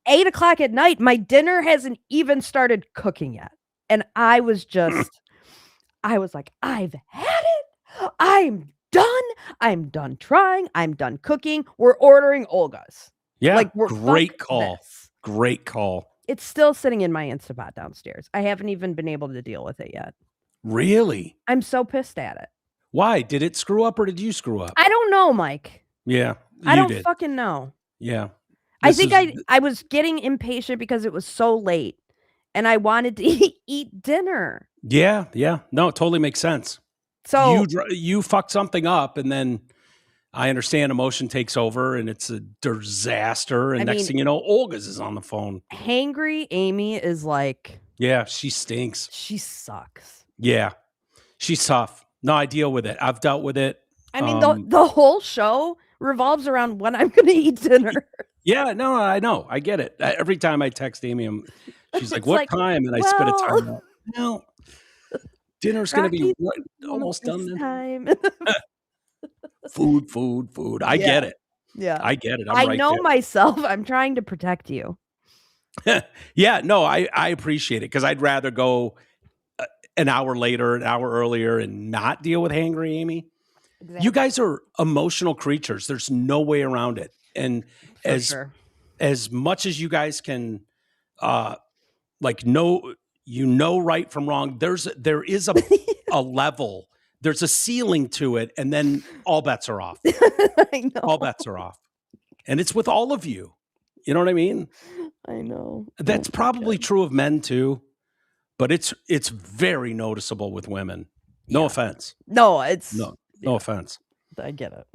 8:00 at night, my dinner hasn't even started cooking yet. And I was like, I've had it. I'm done. I'm done trying. I'm done cooking. We're ordering Olga's. Yeah. Like, great call. Great call. It's still sitting in my Instapot downstairs. I haven't even been able to deal with it yet. Really? I'm so pissed at it. Why? Did it screw up or did you screw up? I don't know, Mike. Yeah. I don't fucking know. Yeah. I think I was getting impatient because it was so late and I wanted to eat dinner. Yeah. Yeah. No, it totally makes sense. So you fucked something up and then I understand emotion takes over and it's a disaster. And next thing you know, Olga's is on the phone. Hangry Amy is like... Yeah, she stinks. She sucks. Yeah. She's tough. No, I deal with it. I've dealt with it. I mean, the whole show revolves around when I'm going to eat dinner. Yeah, no, I know. I get it. Every time I text Amy, she's like, what time? And I spit a time out. No, dinner's going to be almost done then. Time. Food. I get it. Yeah. I get it. I know myself. I'm trying to protect you. Yeah, no, I appreciate it because I'd rather go an hour later, an hour earlier and not deal with hangry Amy. Exactly. You guys are emotional creatures. There's no way around it. And as much as you guys can know right from wrong, there is a level. There's a ceiling to it, and then all bets are off. I know. All bets are off. And it's with all of you. You know what I mean? I know. That's probably true of men too, but it's very noticeable with women. No offense. No, it's no offense. I get it.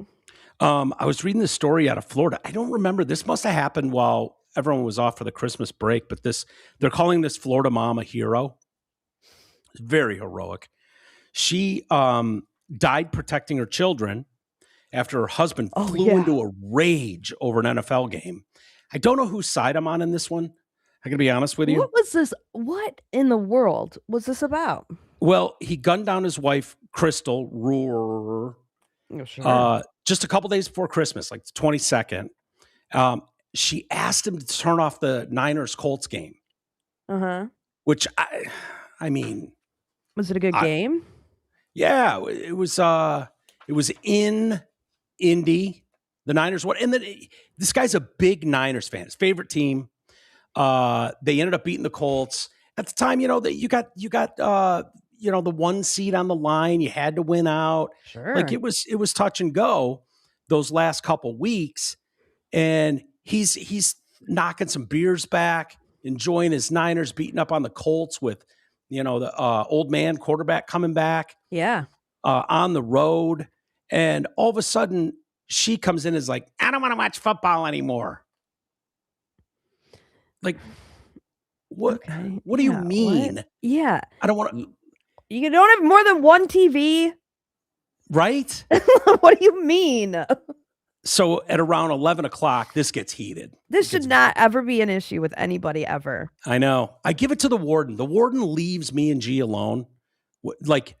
I was reading this story out of Florida. I don't remember. This must have happened while everyone was off for the Christmas break, but they're calling this Florida mom a hero. It's very heroic. She died protecting her children after her husband flew into a rage over an NFL game. I don't know whose side I'm on in this one. I gotta be honest with you. What was this? What in the world was this about? Well, he gunned down his wife, Crystal Rohr, just a couple days before Christmas, like the 22nd. She asked him to turn off the Niners-Colts game. Which I mean, was it a good game? Yeah, it was in Indy. The Niners won, and then this guy's a big Niners fan. His favorite team. They ended up beating the Colts at the time. You know that you got the one seed on the line. You had to win out. Sure, like it was touch and go those last couple weeks, and he's knocking some beers back, enjoying his Niners beating up on the Colts with the old man quarterback coming back. Yeah, on the road, and all of a sudden. She comes in and is like, I don't want to watch football anymore. Like, what? Okay. What do you mean? What? Yeah. I don't want to. You don't have more than one TV? Right? What do you mean? So at around 11 o'clock, this gets heated. This should not ever be an issue with anybody ever. I know. I give it to the warden. The warden leaves me and G alone. Like,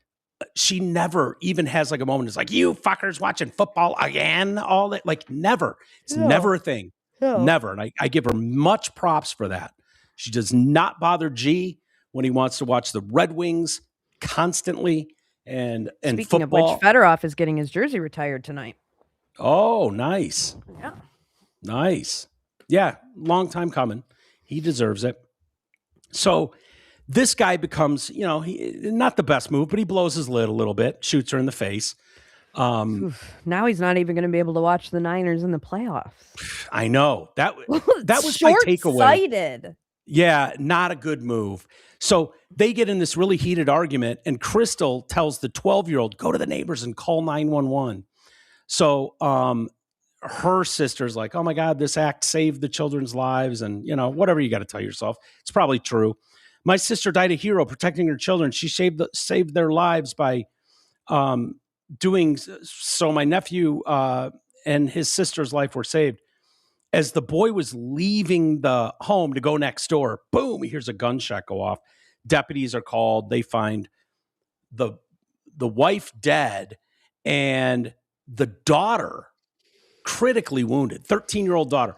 she never even has like a moment. It's like, you fuckers watching football again? All that, like, never. It's never a thing. Never. And I give her much props for that. She does not bother G when he wants to watch the Red Wings constantly. And Speaking football. Of which, Fedorov is getting his jersey retired tonight. Oh, nice. Yeah. Nice. Yeah, long time coming. He deserves it. So this guy becomes, not the best move, but he blows his lid a little bit, shoots her in the face. Now he's not even going to be able to watch the Niners in the playoffs. I know. That was short-sighted. Yeah, not a good move. So they get in this really heated argument, and Crystal tells the 12-year-old, go to the neighbors and call 911. So her sister's like, oh my God, this act saved the children's lives. And, whatever you got to tell yourself. It's probably true. My sister died a hero protecting her children. She saved their lives by doing so. My nephew and his sister's life were saved. As the boy was leaving the home to go next door, boom, he hears a gunshot go off. Deputies are called. They find the wife dead and the daughter critically wounded. 13-year-old daughter.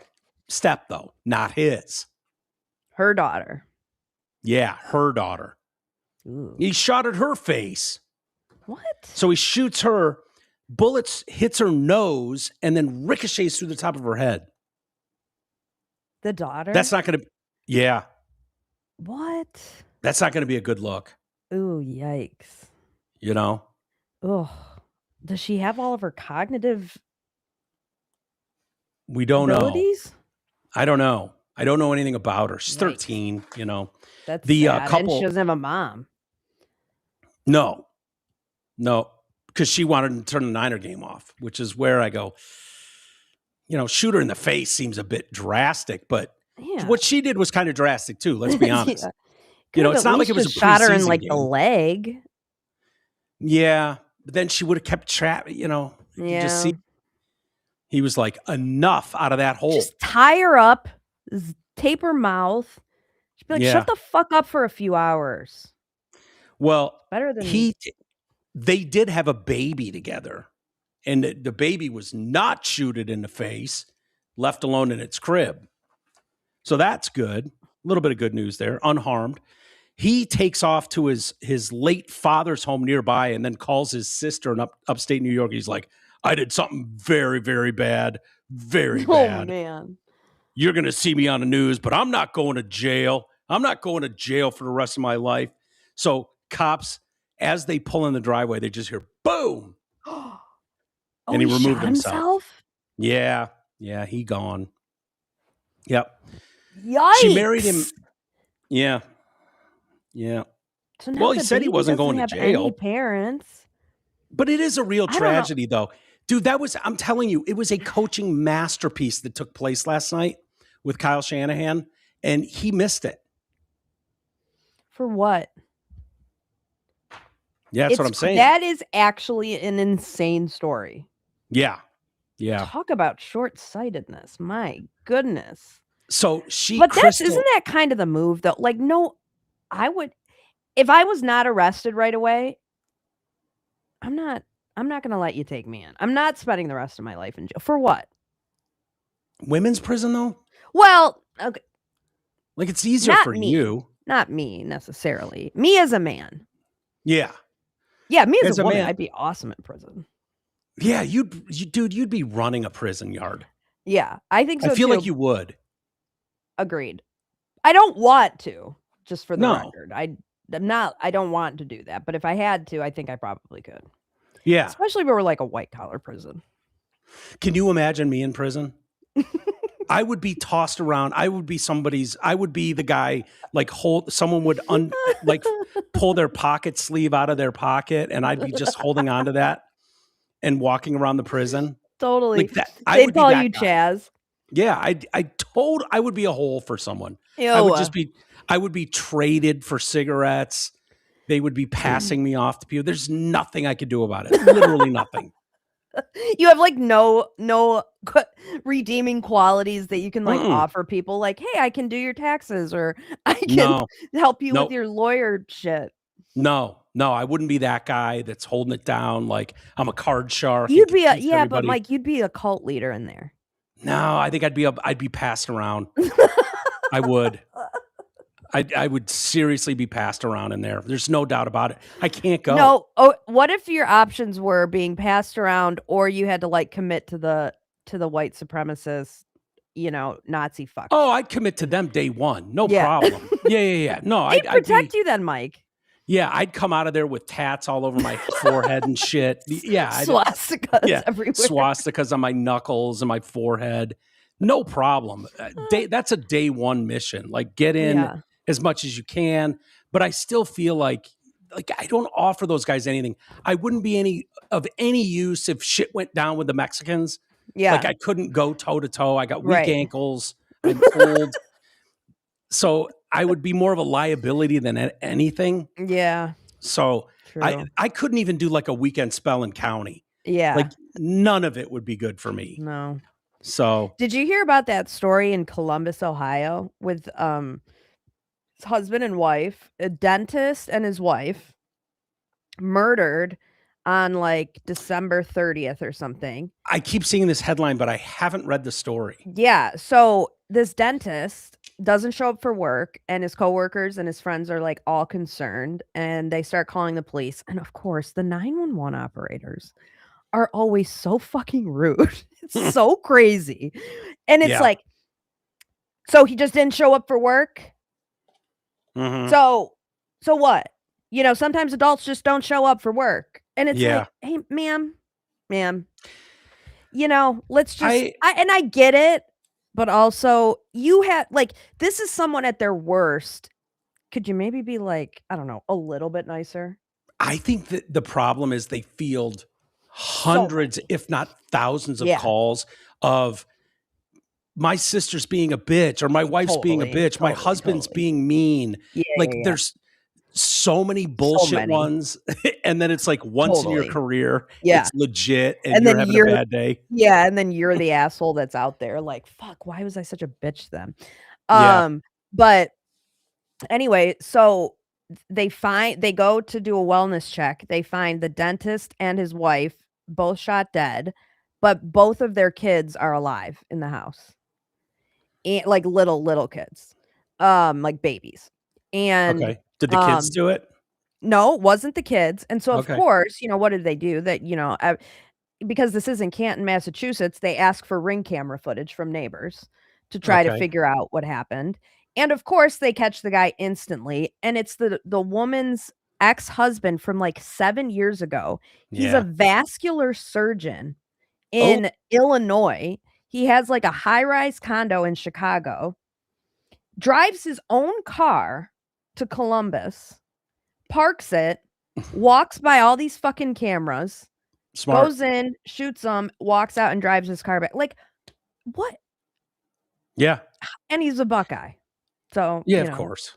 Step, though, not his. Her daughter. Yeah, her daughter. Ooh. He shot at her face. What? So he shoots her, bullets hits her nose, and then ricochets through the top of her head. The daughter? That's not going to... Yeah. What? That's not going to be a good look. Ooh, yikes. Ugh. Does she have all of her cognitive We don't abilities? know. I don't know. I don't know anything about her. She's 13, That's the sad. couple. And she doesn't have a mom. No, because she wanted to turn the Niner game off, which is where I go, shoot her in the face seems a bit drastic, but what she did was kind of drastic too. Let's be honest. It's not like it was a shot her in game. the leg. Yeah, but then she would have kept trapped. You just see. He was like, enough out of that hole. Just tie her up, tape her mouth. She'd be like, shut the fuck up for a few hours. Well, better than they did have a baby together, and the baby was not shooted in the face, left alone in its crib. So that's good. A little bit of good news there, unharmed. He takes off to his late father's home nearby and then calls his sister in upstate New York. He's like, I did something very, very bad. Very bad. Oh, man. You're going to see me on the news, but I'm not going to jail. I'm not going to jail for the rest of my life. So cops, as they pull in the driveway, they just hear, boom. And he removed himself. Yeah. Yeah, he gone. Yep. Yikes. She married him. Yeah. Yeah. So well, he said he wasn't going to jail. Any parents. But it is a real tragedy, though. Dude, I'm telling you, it was a coaching masterpiece that took place last night with Kyle Shanahan, and he missed it. For what? Yeah, that's what I'm saying. That is actually an insane story. Yeah. Yeah. Talk about short-sightedness. My goodness. So isn't that kind of the move, though? Like, no, I would, if I was not arrested right away, I'm not going to let you take me in. I'm not spending the rest of my life in jail. For what? Women's prison, though? Well, okay. Like, it's easier for you. Not me, necessarily. Me as a man. Yeah. Yeah, me as a woman, I'd be awesome in prison. Yeah, you'd be running a prison yard. Yeah, I think so, I feel like you would. Agreed. I don't want to, just for the record. I don't want to do that. But if I had to, I think I probably could. Yeah. Especially if we were like a white collar prison. Can you imagine me in prison? I would be tossed around. I would be the guy, like someone would pull their pocket sleeve out of their pocket, and I'd be just holding on to that and walking around the prison. Totally. Like that. They'd call you Chaz. Yeah, I would be a hole for someone. Ew. I would be traded for cigarettes. They would be passing me off to people. There's nothing I could do about it. Literally nothing. You have like no redeeming qualities that you can like offer people. Like, hey, I can do your taxes, or I can help you with your lawyer shit. No, I wouldn't be that guy that's holding it down. Like I'm a card shark. You'd be but Mike, you'd be a cult leader in there. No, I think I'd be passed around. I would. I would seriously be passed around in there. There's no doubt about it. I can't go. No. Oh, what if your options were being passed around, or you had to like commit to the white supremacist, Nazi fuck? Oh, I'd commit to them day one. No problem. Yeah. No, I'd protect you then, Mike. Yeah, I'd come out of there with tats all over my forehead and shit. Yeah, swastikas everywhere. Swastikas on my knuckles and my forehead. No problem. That's a day one mission. Like get in as much as you can, but I still feel like I don't offer those guys anything. I wouldn't be any use if shit went down with the Mexicans. Yeah. Like I couldn't go toe to toe. I got weak ankles. I'm old. So I would be more of a liability than anything. Yeah. So I couldn't even do like a weekend spell in county. Yeah. Like none of it would be good for me. No. So did you hear about that story in Columbus, Ohio with his husband and wife, a dentist and his wife murdered on like December 30th or something? I keep seeing this headline, but I haven't read the story. Yeah. So this dentist doesn't show up for work, and his coworkers and his friends are like all concerned, and they start calling the police. And of course, the 911 operators are always so fucking rude. It's so crazy. And it's like, so he just didn't show up for work. Mm-hmm. So what? Sometimes adults just don't show up for work. And it's like, hey, ma'am, let's just, I get it. But also you had like, this is someone at their worst. Could you maybe be like, I don't know, a little bit nicer? I think that the problem is they field hundreds, if not thousands of calls of my sister's being a bitch, or my wife's being a bitch, my husband's being mean. There's so many bullshit ones. And then it's like once in your career, it's legit, and you're having a bad day. Yeah. And then you're the asshole that's out there like, fuck, why was I such a bitch then? But anyway, so they go to do a wellness check. They find the dentist and his wife both shot dead, but both of their kids are alive in the house. And like little kids, like babies. And did the kids do it? No, it wasn't the kids. And so of course, what did they do? That, because this is in Canton, Massachusetts, they ask for ring camera footage from neighbors to try to figure out what happened. And of course, they catch the guy instantly. And it's the woman's ex-husband from like 7 years ago. He's a vascular surgeon in Illinois. He has like a high-rise condo in Chicago, drives his own car to Columbus, parks it, walks by all these fucking cameras, goes in, shoots them, walks out, and drives his car back. Like, what? Yeah. And he's a Buckeye. So, of course.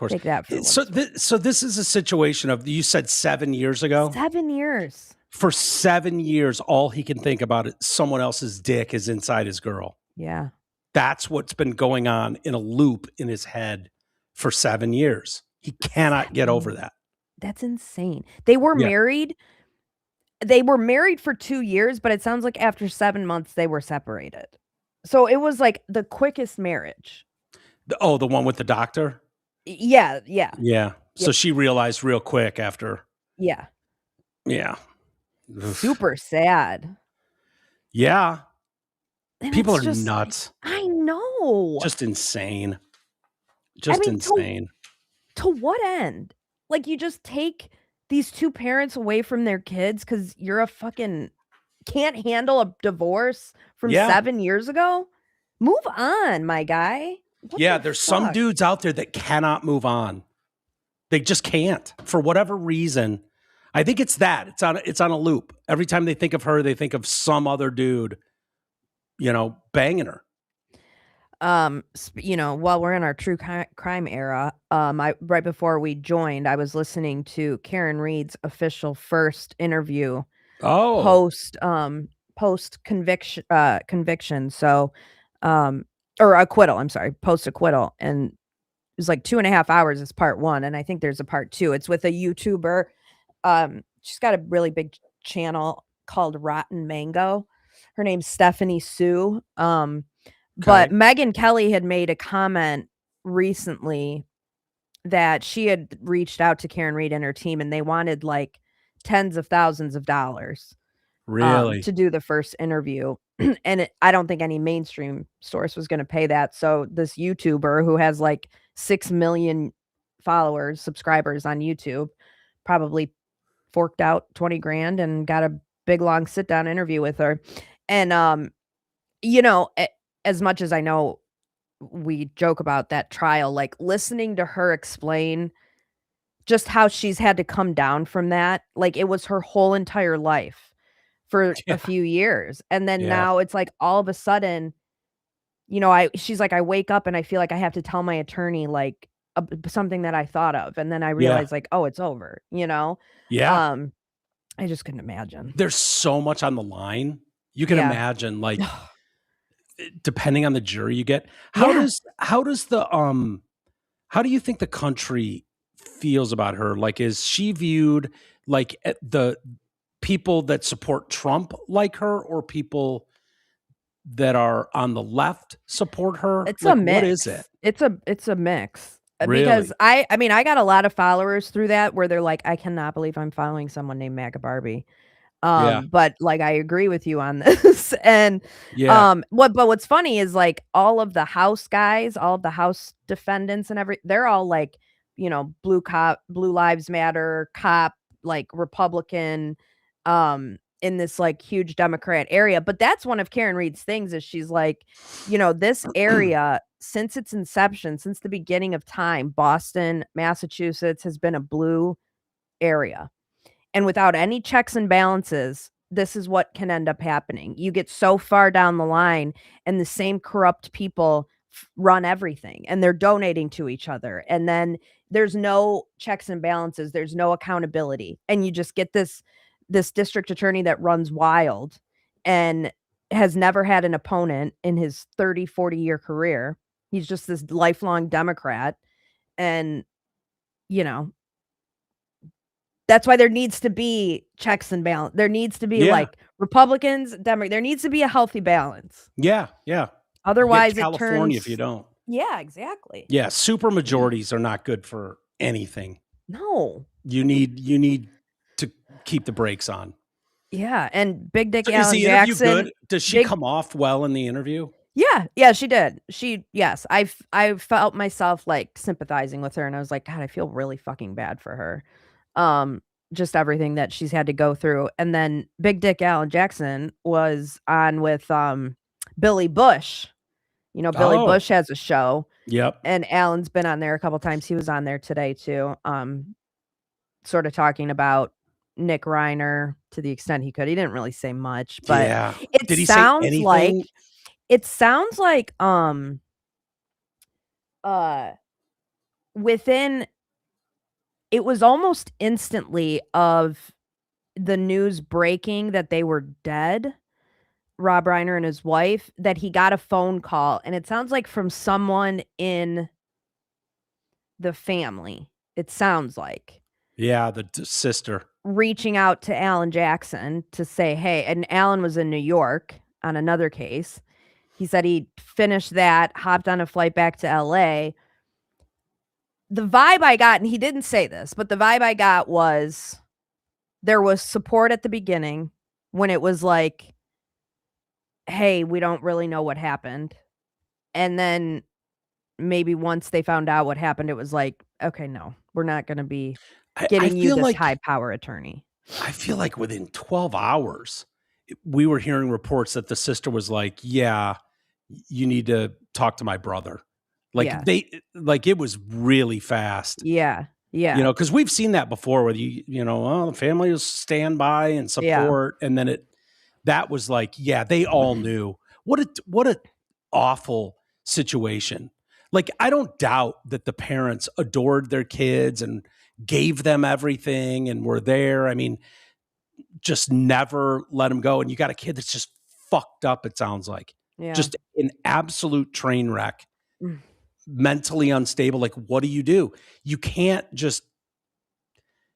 Take that for so this is a situation of, you said 7 years ago? 7 years. For 7 years, all he can think about is someone else's dick is inside his girl. Yeah. That's what's been going on in a loop in his head for 7 years. He cannot get over that. That's insane. They were married. They were married for 2 years, but it sounds like after 7 months, they were separated. So it was like the quickest marriage. The one with the doctor? Yeah. So she realized real quick after. Yeah. Yeah. Super sad. Yeah. And people are nuts. I know. Just insane. Insane. To what end? Like, you just take these two parents away from their kids because you're a fucking can't handle a divorce from 7 years ago? Move on, my guy. There's some dudes out there that cannot move on. They just can't for whatever reason. I think it's that. It's on a loop. Every time they think of her, they think of some other dude, banging her. While we're in our true crime era, right before we joined, I was listening to Karen Reed's official first interview post conviction. So, or acquittal. I'm sorry, post acquittal, and it was like 2.5 hours is part 1, and I think there's a part 2. It's with a YouTuber. She's got a really big channel called Rotten Mango. Her name's Stephanie Sue. But Megyn Kelly had made a comment recently that she had reached out to Karen Reed and her team, and they wanted like tens of thousands of dollars to do the first interview. And I don't think any mainstream source was going to pay that. So this YouTuber who has like 6 million subscribers on YouTube, probably forked out 20 grand and got a big, long sit down interview with her. And, you know, as much as I know we joke about that trial, like listening to her explain just how she's had to come down from that, like it was her whole entire life for a few years. And then now it's like all of a sudden, you know, she's like, I wake up and I feel like I have to tell my attorney like something that I thought of. And then I realized like, oh, it's over, you know? Yeah. I just couldn't imagine. There's so much on the line. You can imagine, like, depending on the jury you get, how do you think the country feels about her? Like, is she viewed like the people that support Trump like her, or people that are on the left support her? It's like, a mix. What is it? It's a mix. Really? Because I mean, I got a lot of followers through that where they're like, I cannot believe I'm following someone named MAGA Barbie. But like, I agree with you on this. And what's funny is like all of the House guys, all of the House defendants and they're all like, you know, Blue Lives Matter cop, like Republican, in this like huge Democrat area. But that's one of Karen Reed's things is she's like, you know, this area since its inception, since the beginning of time, Boston, Massachusetts has been a blue area. And without any checks and balances, this is what can end up happening. You get so far down the line and the same corrupt people run everything and they're donating to each other. And then there's no checks and balances. There's no accountability. And you just get this district attorney that runs wild and has never had an opponent in his 30, 40-year career. He's just this lifelong Democrat. And, you know, that's why there needs to be checks and balance. There needs to be like Republicans, Democrats. There needs to be a healthy balance. Yeah. Otherwise, California if you don't. Yeah, exactly. Yeah, super majorities are not good for anything. No. You need to keep the brakes on. Yeah, and Big Dick Alan Jackson. Is the interview good? Does she come off well in the interview? Yeah, she did. Yes, I felt myself like sympathizing with her, and I was like, God, I feel really fucking bad for her. Just everything that she's had to go through. And then Big Dick Alan Jackson was on with Billy Bush. You know, Billy Bush has a show. Yep. And Alan's been on there a couple times. He was on there today too. Sort of talking about Nick Reiner to the extent he could. He didn't really say much, but Did he say anything? It sounds like within it was almost instantly of the news breaking that they were dead, Rob Reiner and his wife, that he got a phone call, and it sounds like from someone in the family. It sounds like. Yeah, the sister. Reaching out to Alan Jackson to say, hey, and Alan was in New York on another case. He said he finished that, hopped on a flight back to LA. The vibe I got, and he didn't say this, but the vibe I got was there was support at the beginning when it was like, hey, we don't really know what happened. And then maybe once they found out what happened, it was like, okay, no, we're not going to be getting you this high power attorney. I feel like within 12 hours, we were hearing reports that the sister was like, yeah, you need to talk to my brother. Like it was really fast. Yeah. You know, because we've seen that before where the family will stand by and support. And then that was like, they all knew. What a awful situation. Like, I don't doubt that the parents adored their kids and gave them everything and were there. I mean, just never let him go. And you got a kid that's just fucked up, it sounds like. Yeah. Just an absolute train wreck, mentally unstable. Like, what do? You can't just,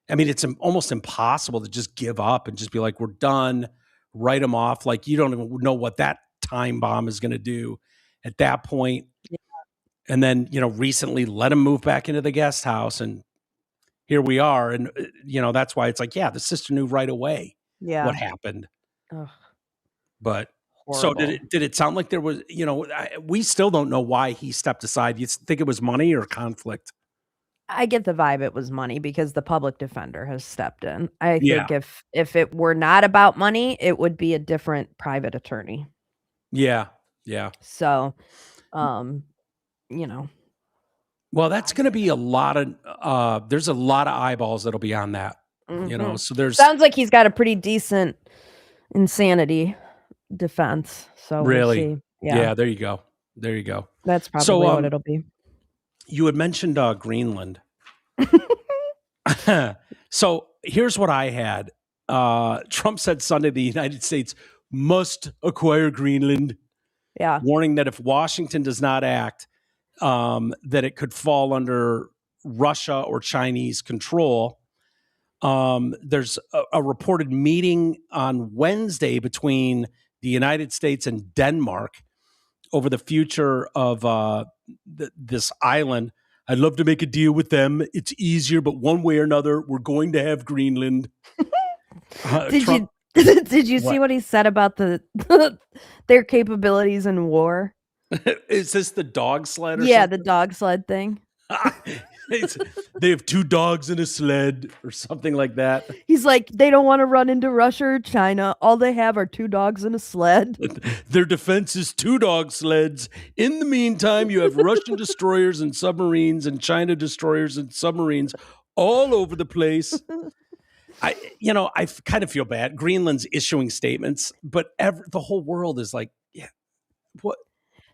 I mean, it's almost impossible to just give up and just be like, we're done, write them off. Like, you don't even know what that time bomb is going to do at that point. Yeah. And then, recently let him move back into the guest house, and here we are. And, that's why it's like, yeah, the sister knew right away what happened. Ugh. But horrible. So did it sound like there was, we still don't know why he stepped aside. You think it was money or conflict? I get the vibe it was money because the public defender has stepped in. I think if it were not about money, it would be a different private attorney. Yeah. Yeah. So, Well, that's going to be a lot of, there's a lot of eyeballs that'll be on that, so sounds like he's got a pretty decent insanity defense. So really, we'll see. Yeah, there you go. That's probably what it'll be. You had mentioned Greenland. So here's what I had. Trump said Sunday the United States must acquire Greenland. Yeah. Warning that if Washington does not act, that it could fall under Russia or Chinese control. There's a reported meeting on Wednesday between the United States and Denmark over the future of this island. I'd love to make a deal with them. It's easier, but one way or another, we're going to have Greenland. Did you see what he said about their capabilities in war? Is this the dog sled? Or something? The dog sled thing. They have 2 dogs in a sled or something like that. He's like, they don't want to run into Russia or China. All they have are 2 dogs in a sled. Their defense is 2 dog sleds. In the meantime, you have Russian destroyers and submarines and China destroyers and submarines all over the place. I kind of feel bad. Greenland's issuing statements, but the whole world is like, yeah, what?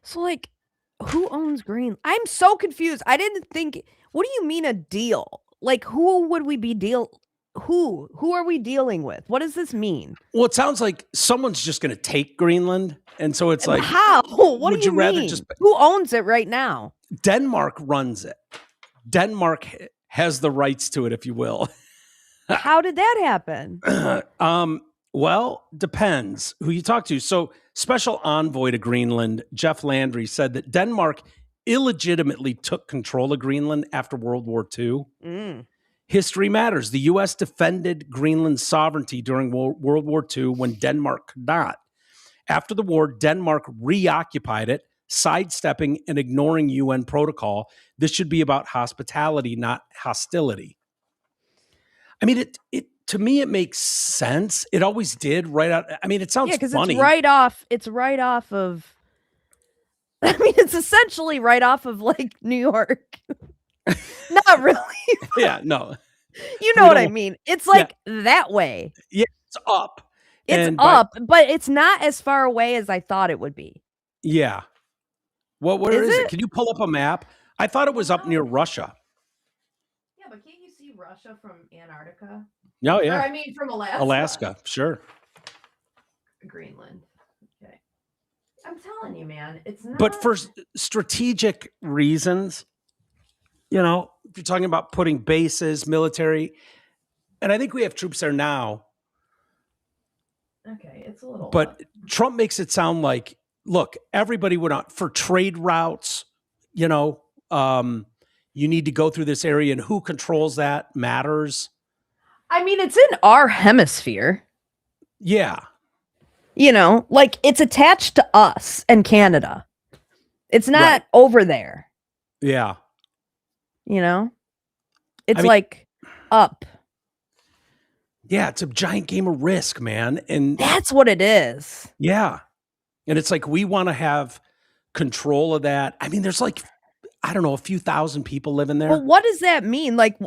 So like, who owns Greenland? I'm so confused. I didn't think. What do you mean a deal? Like, who would we be Who are we dealing with? What does this mean? Well, it sounds like someone's just going to take Greenland, and so it's like, how? What would do you rather mean? just? Who owns it right now? Denmark runs it. Denmark has the rights to it, if you will. How did that happen? Well, depends who you talk to. So, special envoy to Greenland, Jeff Landry, said that Denmark illegitimately took control of Greenland after World War II. History matters. The U.S. defended Greenland's sovereignty during World War II when Denmark could not. After the war, Denmark reoccupied it, sidestepping and ignoring UN protocol. This should be about hospitality, not hostility. I mean, it to me, it makes sense. It always did right out. I mean, it sounds funny. Because it's right off of, I mean, it's essentially right off of like New York. Not really. Yeah, no. You know what I mean? It's like that way. Yeah, it's up. It's up, but it's not as far away as I thought it would be. Yeah. Well, where is it? Can you pull up a map? I thought it was up near Russia. Yeah, but can't you see Russia from Antarctica? No, yeah. Or, I mean, from Alaska. Alaska, sure. Greenland. Okay. I'm telling you, man, it's not. But for strategic reasons, if you're talking about putting bases, military, and I think we have troops there now. Okay, it's a little. But Trump makes it sound like, look, everybody would not, for trade routes, you need to go through this area, and who controls that matters. I mean, it's in our hemisphere. Yeah. Like it's attached to us and Canada. It's not over there. Yeah. It's like up. Yeah, it's a giant game of Risk, man. And that's what it is. Yeah. And it's like, we want to have control of that. I mean, there's like, I don't know, a few thousand people living there. Well, what does that mean? Like,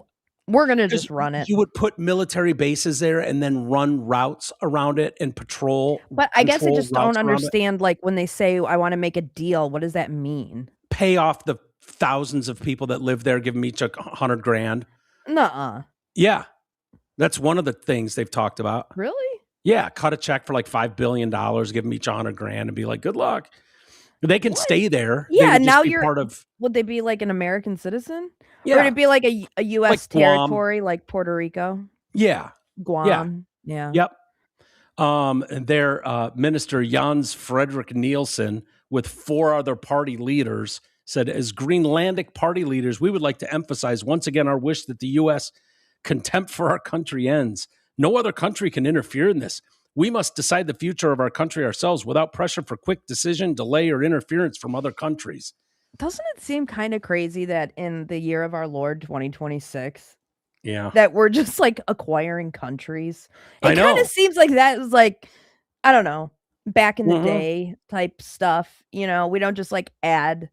we're going to just run it. You would put military bases there and then run routes around it and patrol. But I guess I just don't understand, like, when they say, I want to make a deal, what does that mean? Pay off the thousands of people that live there, give them each $100,000. Nuh-uh. Yeah. That's one of the things they've talked about. Really? Yeah, cut a check for like $5 billion, give them each $100,000 and be like, good luck. They can stay there. Yeah, now you're part of. Would they be like an American citizen? Yeah. Or would it be like a U.S. like territory, like Puerto Rico? Yeah. Guam. Yeah. Yep. And their minister, Jens Frederick Nielsen, with 4 other party leaders, said, as Greenlandic party leaders, we would like to emphasize once again our wish that the U.S. contempt for our country ends. No other country can interfere in this. We must decide the future of our country ourselves without pressure for quick decision, delay, or interference from other countries. Doesn't it seem kind of crazy that in the year of our Lord 2026, that we're just like acquiring countries? It kind of seems like that is like, I don't know, back in the day type stuff. We don't just like add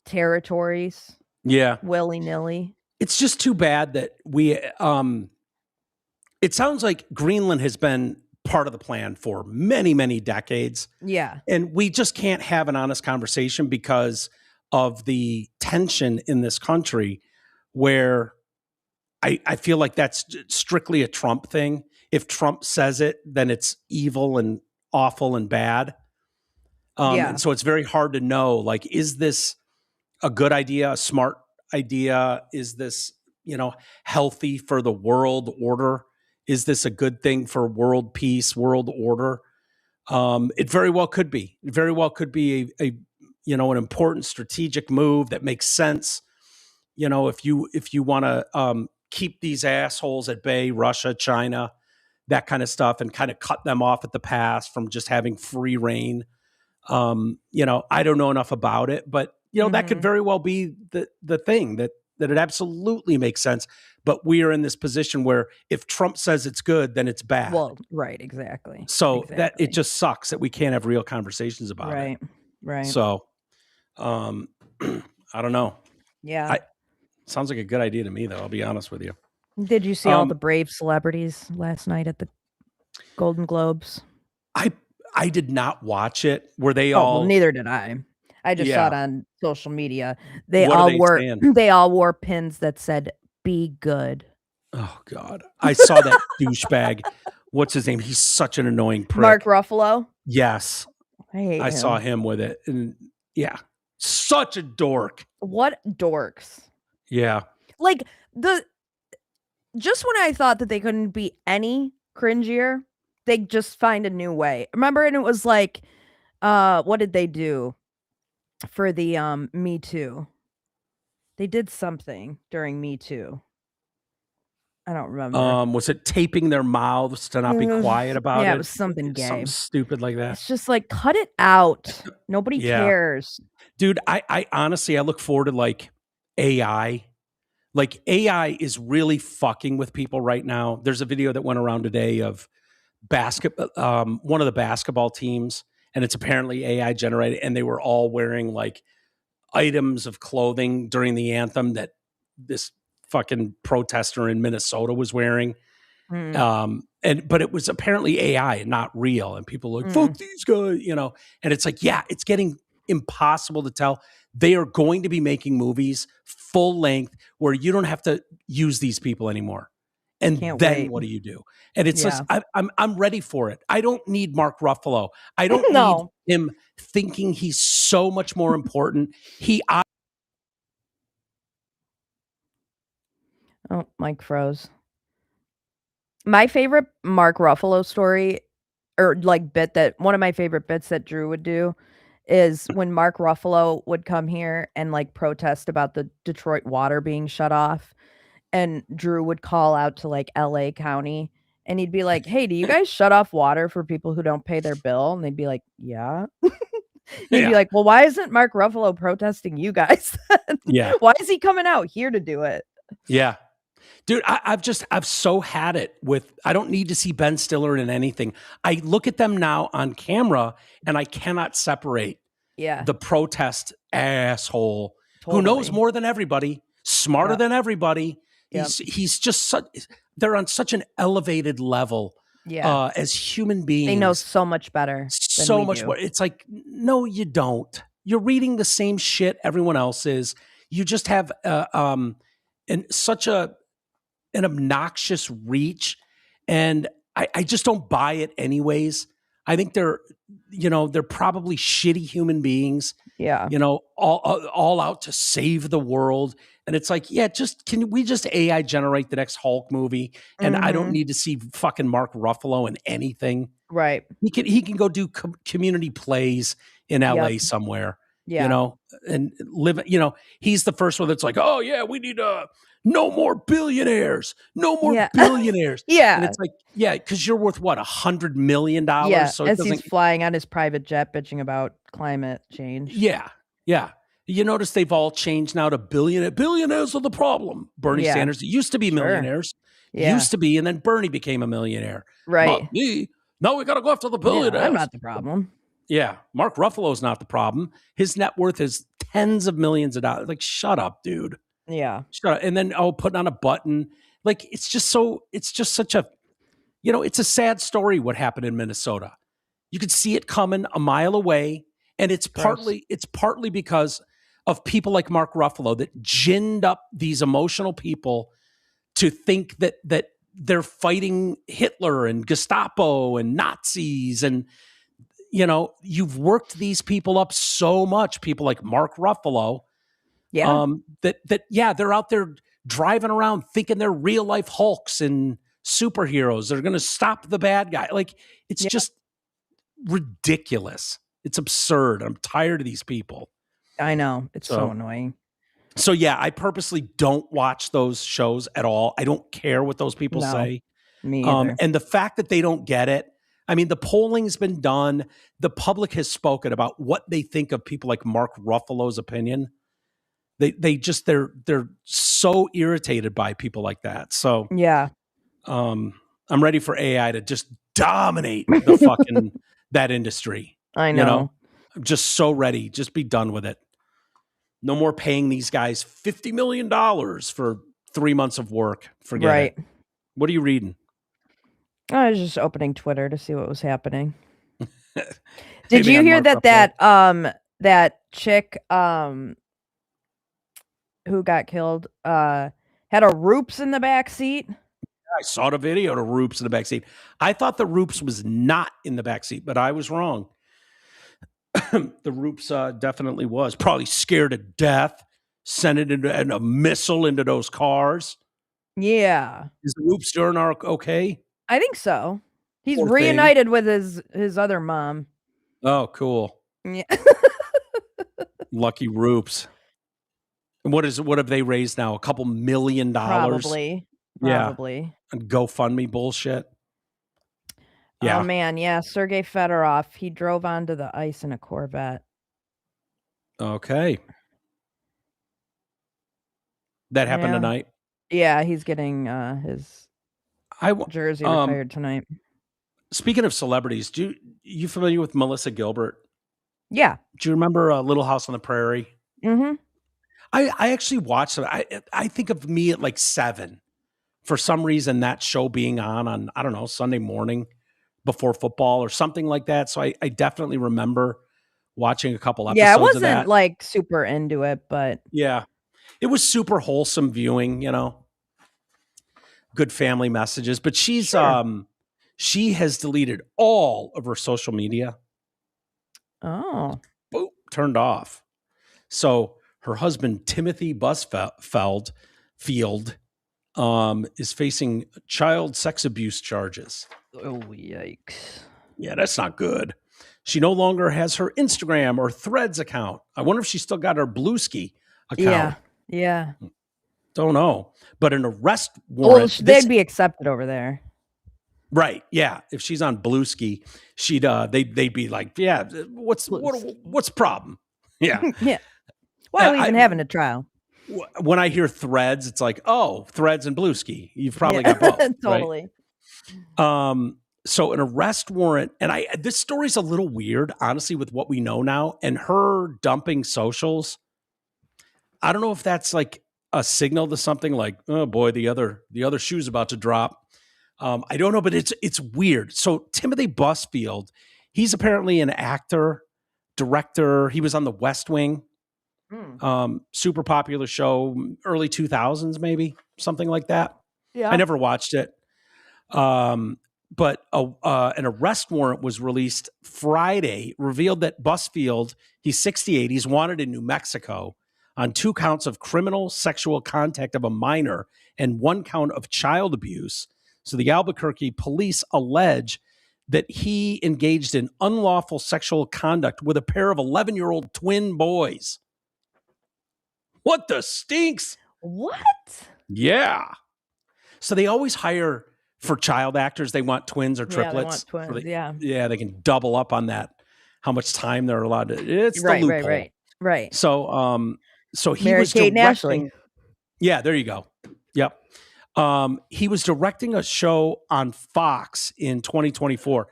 territories. Yeah. Willy-nilly. It's just too bad that we, it sounds like Greenland has been part of the plan for many, many decades. Yeah. And we just can't have an honest conversation because of the tension in this country where I feel like that's strictly a Trump thing. If Trump says it, then it's evil and awful and bad. And so it's very hard to know, like, is this a good idea, a smart idea? Is this, healthy for the world order? Is this a good thing for world peace, world order? It very well could be. It very well could be an important strategic move that makes sense. If you want to keep these assholes at bay, Russia, China, that kind of stuff, and kind of cut them off at the pass from just having free reign. I don't know enough about it, but that could very well be the thing that it absolutely makes sense. But we are in this position where if Trump says it's good, then it's bad. Well, right, exactly. So that it just sucks that we can't have real conversations about it. Right. So, I don't know. Yeah. Sounds like a good idea to me, though. I'll be honest with you. Did you see all the brave celebrities last night at the Golden Globes? I did not watch it. Were they all? Well, neither did I. I just saw it on social media. They all wore pins that said "Be good." Oh God! I saw that douchebag. What's his name? He's such an annoying prick. Mark Ruffalo. Yes, I hate him. saw him with it, and such a dork. What dorks? Yeah, like just when I thought that they couldn't be any cringier, they just find a new way. Remember, and it was like, what did they do for the Me Too? They did something during Me Too. I don't remember. Was it taping their mouths to not be quiet about it? Yeah, it was something gay. Something stupid like that. It's just like, cut it out. Nobody cares. Dude, I honestly, I look forward to like AI. Like AI is really fucking with people right now. There's a video that went around today of one of the basketball teams, and it's apparently AI generated, and they were all wearing like items of clothing during the anthem that this fucking protester in Minnesota was wearing. But it was apparently AI and not real. And people are like, fuck these guys, and it's like, it's getting impossible to tell. They are going to be making movies full length where you don't have to use these people anymore. And then what do you do? And it's just, I'm ready for it. I don't need Mark Ruffalo. I don't need him thinking he's so much more important. Oh, Mike froze. My favorite Mark Ruffalo story, or like one of my favorite bits that Drew would do, is when Mark Ruffalo would come here and like protest about the Detroit water being shut off, and Drew would call out to like LA County, and he'd be like, hey, do you guys shut off water for people who don't pay their bill? And they'd be like, yeah. He'd be like, well, why isn't Mark Ruffalo protesting you guys? Why is he coming out here to do it? Yeah. Dude, I've so had it with, I don't need to see Ben Stiller in anything. I look at them now on camera and I cannot separate the protest asshole who knows more than everybody, smarter than everybody. He's just they're on such an elevated level as human beings. They know so much better. So much more. It's like, no, you don't. You're reading the same shit everyone else is. You just have such an obnoxious reach. And I just don't buy it anyways. I think they're probably shitty human beings. Yeah. All out to save the world. And it's like, yeah, can we just AI generate the next Hulk movie? And I don't need to see fucking Mark Ruffalo in anything. Right. He can go do community plays in LA somewhere. Yeah. And live, he's the first one that's like, oh yeah, we need no more billionaires, no more billionaires. Yeah. And it's like, yeah, because you're worth what, $100 million? Yeah. So as he's flying on his private jet bitching about climate change. Yeah. Yeah. You notice they've all changed now to billionaires. Billionaires are the problem. Bernie Sanders, it used to be millionaires. Used to be, and then Bernie became a millionaire. Right. Not me. No, we got to go after the billionaires. Yeah, I'm not the problem. Yeah. Mark Ruffalo's not the problem. His net worth is tens of millions of dollars. Like, shut up, dude. Yeah. Shut up. And then, putting on a button. Like, it's just such a, it's a sad story what happened in Minnesota. You could see it coming a mile away. And it's partly because of people like Mark Ruffalo that ginned up these emotional people to think that they're fighting Hitler and Gestapo and Nazis. And, you've worked these people up so much, people like Mark Ruffalo. Yeah. They're out there driving around thinking they're real life Hulks and superheroes. They're going to stop the bad guy. Like, it's just ridiculous. It's absurd. I'm tired of these people. I know. It's so annoying. So yeah, I purposely don't watch those shows at all. I don't care what those people say. Me either. And the fact that they don't get it, I mean, the polling's been done. The public has spoken about what they think of people like Mark Ruffalo's opinion. They're so irritated by people like that. So yeah, I'm ready for AI to just dominate the fucking that industry. I know. I'm just so ready. Just be done with it. No more paying these guys $50 million for 3 months of work. Forget it. What are you reading? I was just opening Twitter to see what was happening. Did you hear that chick who got killed had a Roops in the back seat? I saw the video to Roops in the back seat. I thought the Roops was not in the back seat, but I was wrong. The Roops definitely was. Probably scared to death. Sent it into a missile into those cars. Yeah. Is the Roops doing okay? I think so. He's reunited with his other mom. Oh, cool. Yeah. Lucky Roops. And what have they raised now? A couple $1 million? Probably. Yeah. And GoFundMe bullshit. Yeah. Oh man, yeah. Sergei Fedorov, he drove onto the ice in a Corvette. Okay. That happened tonight? Yeah, he's getting his jersey retired tonight. Speaking of celebrities, you familiar with Melissa Gilbert? Yeah. Do you remember Little House on the Prairie? Mm-hmm. I actually watched it. I think of me at like 7. For some reason, that show being on, I don't know, Sunday morning before football or something like that. So I definitely remember watching a couple episodes of that. Yeah, I wasn't like super into it, but... Yeah. It was super wholesome viewing, good family messages. But she has deleted all of her social media. Oh. Boom, turned off. So her husband, Timothy Busfield, is facing child sex abuse charges. Oh, yikes. Yeah, that's not good. She no longer has her Instagram or Threads account. I wonder if she still got her Bluesky account. Yeah. Don't know. But an arrest warrant. Well, they'd be accepted over there. Right. Yeah. If she's on Bluesky, they'd be like, yeah, what's the problem? Yeah. Yeah. Why are we even having a trial? When I hear Threads, it's like, oh, Threads and Bluesky. You've probably got both. Totally. Right? So an arrest warrant, and this story's a little weird, honestly, with what we know now, and her dumping socials. I don't know if that's like a signal to something like, oh boy, the other shoe's about to drop. I don't know, but it's weird. So Timothy Busfield, he's apparently an actor, director. He was on The West Wing. Super popular show, early 2000s, maybe something like that. Yeah. I never watched it. an arrest warrant was released Friday, revealed that Busfield, he's 68, he's wanted in New Mexico on 2 counts of criminal sexual contact of a minor and 1 count of child abuse. So the Albuquerque police allege that he engaged in unlawful sexual conduct with a pair of 11-year-old twin boys. What the stinks? What? Yeah. So they always hire for child actors. They want twins or triplets. Yeah, they want twins, Yeah, they can double up on that. How much time they're allowed to. It's the loophole. Right. So, he Mary was Kate directing. Ashley. Yeah, there you go. Yep. He was directing a show on Fox in 2024.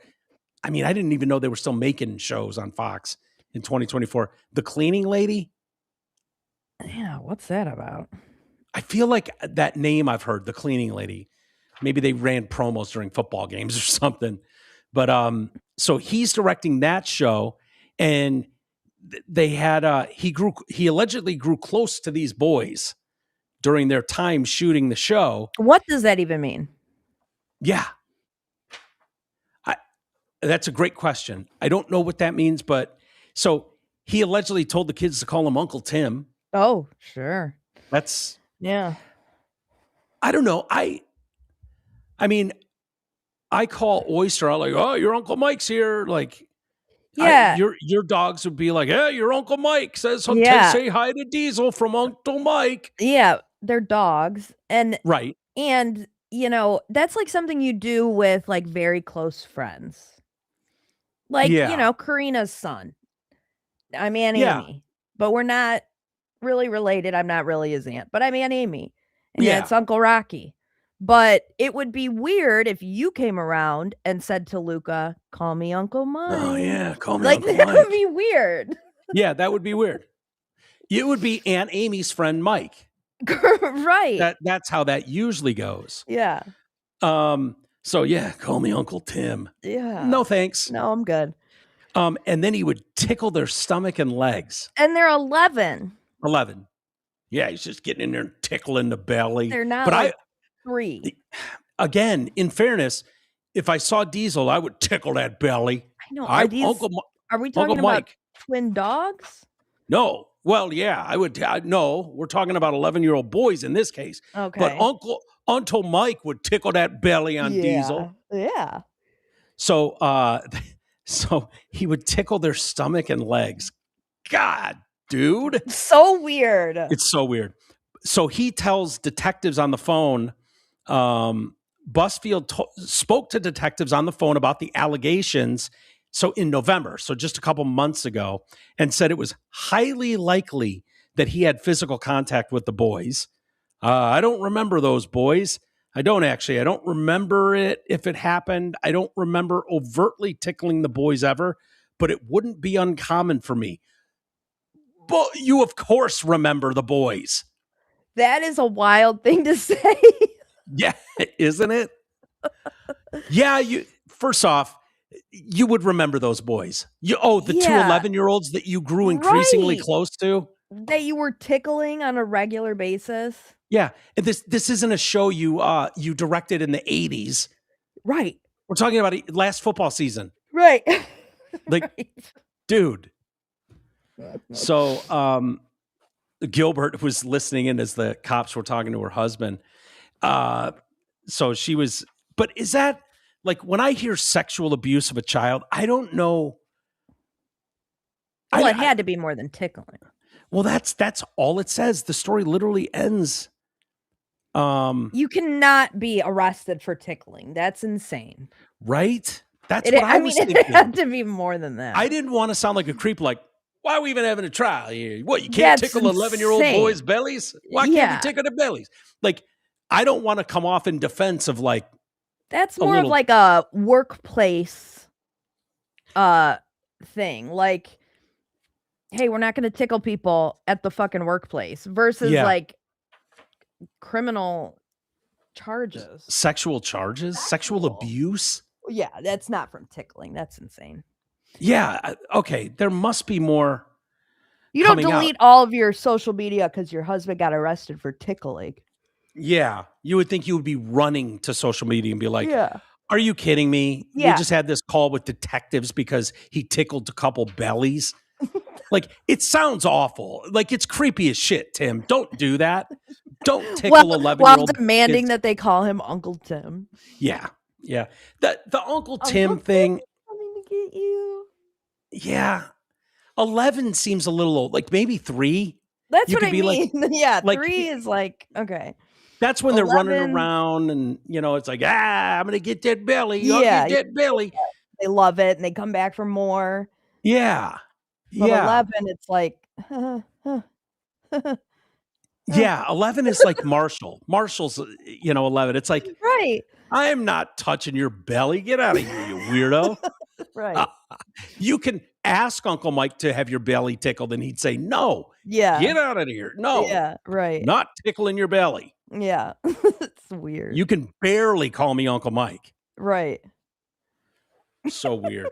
I mean, I didn't even know they were still making shows on Fox in 2024. The Cleaning Lady. Yeah, what's that about? I feel like that name I've heard, The Cleaning Lady. Maybe they ran promos during football games or something. But so he's directing that show, and they had he allegedly grew close to these boys during their time shooting the show. What does that even mean? Yeah. That's a great question. I don't know what that means, but so he allegedly told the kids to call him Uncle Tim. Oh, sure. Yeah. I don't know. I mean, I call Oyster out like, oh, your Uncle Mike's here. Like, yeah, your dogs would be like, hey, your Uncle Mike says, say hi to Diesel from Uncle Mike. Yeah, they're dogs. And right. And, that's like something you do with like very close friends. Like, Karina's son. I'm Aunt Amy, but we're not really related. I'm not really his aunt, but I'm Aunt Amy. And it's Uncle Rocky. But it would be weird if you came around and said to Luca, call me Uncle Mike. Oh, yeah. Call me Uncle Mike. That would be weird. Yeah, that would be weird. It would be Aunt Amy's friend, Mike. Right. That's how that usually goes. Yeah. So, yeah, call me Uncle Tim. Yeah. No, thanks. No, I'm good. And then he would tickle their stomach and legs. And they're 11. 11. Yeah, he's just getting in there and tickling the belly. They're not 3. Again, in fairness, if I saw Diesel, I would tickle that belly. I know. Are we talking about Mike. Twin dogs? No. Well, yeah, I would. No, we're talking about 11-year-old boys in this case. Okay. But Uncle Mike would tickle that belly on Diesel. Yeah. So, so he would tickle their stomach and legs. God, dude. So weird. It's so weird. So he tells detectives on the phone, Busfield spoke to detectives on the phone about the allegations. So in November, so just a couple months ago, and said it was highly likely that he had physical contact with the boys. I don't remember those boys. I don't remember it if it happened. I don't remember overtly tickling the boys ever, but it wouldn't be uncommon for me. But you, of course, remember the boys. That is a wild thing to say. Yeah, isn't it? Yeah, first off, you would remember those boys. The 2 11-year-olds that you grew increasingly close to. That you were tickling on a regular basis. Yeah, and this isn't a show you directed in the 80s. Right. We're talking about last football season. Right. Dude. So Gilbert was listening in as the cops were talking to her husband. So she was, but is that like when I hear sexual abuse of a child, I don't know. Well, it had to be more than tickling. Well, that's all it says. The story literally ends. You cannot be arrested for tickling. That's insane. Right? That's what I was thinking. It had to be more than that. I didn't want to sound like a creep like, why are we even having a trial here? What, you can't tickle 11-year-old boys' bellies? Why can't we tickle their bellies? Like, I don't want to come off in defense of like. That's more of like a workplace thing. Like, hey, we're not going to tickle people at the fucking workplace versus like criminal charges. Sexual charges? Sexual abuse? Yeah, that's not from tickling. That's insane. Yeah. Okay. There must be more. You don't delete all of your social media because your husband got arrested for tickling. Yeah. You would think you would be running to social media and be like, Are you kidding me? Yeah. We just had this call with detectives because he tickled a couple bellies. Like, it sounds awful. Like, it's creepy as shit, Tim. Don't do that. Don't tickle 11-year-old while demanding kids. that they call him Uncle Tim. Yeah. The Uncle Tim thing. Coming to get you. Yeah. 11 seems a little old. Like, maybe 3. That's what I mean. Like, yeah, like, 3 is like, okay. That's when 11, they're running around and, it's like, I'm going to get that belly. Yeah. Get that belly. They love it and they come back for more. Yeah. But 11, it's like, yeah, 11 is like Marshall. Marshall's, 11. It's like, right. I am not touching your belly. Get out of here, you weirdo. Right. You can ask Uncle Mike to have your belly tickled and he'd say, no. Yeah. Get out of here. No. Yeah, right. Not tickling your belly. Yeah. It's weird. You can barely call me Uncle Mike. Right. So weird.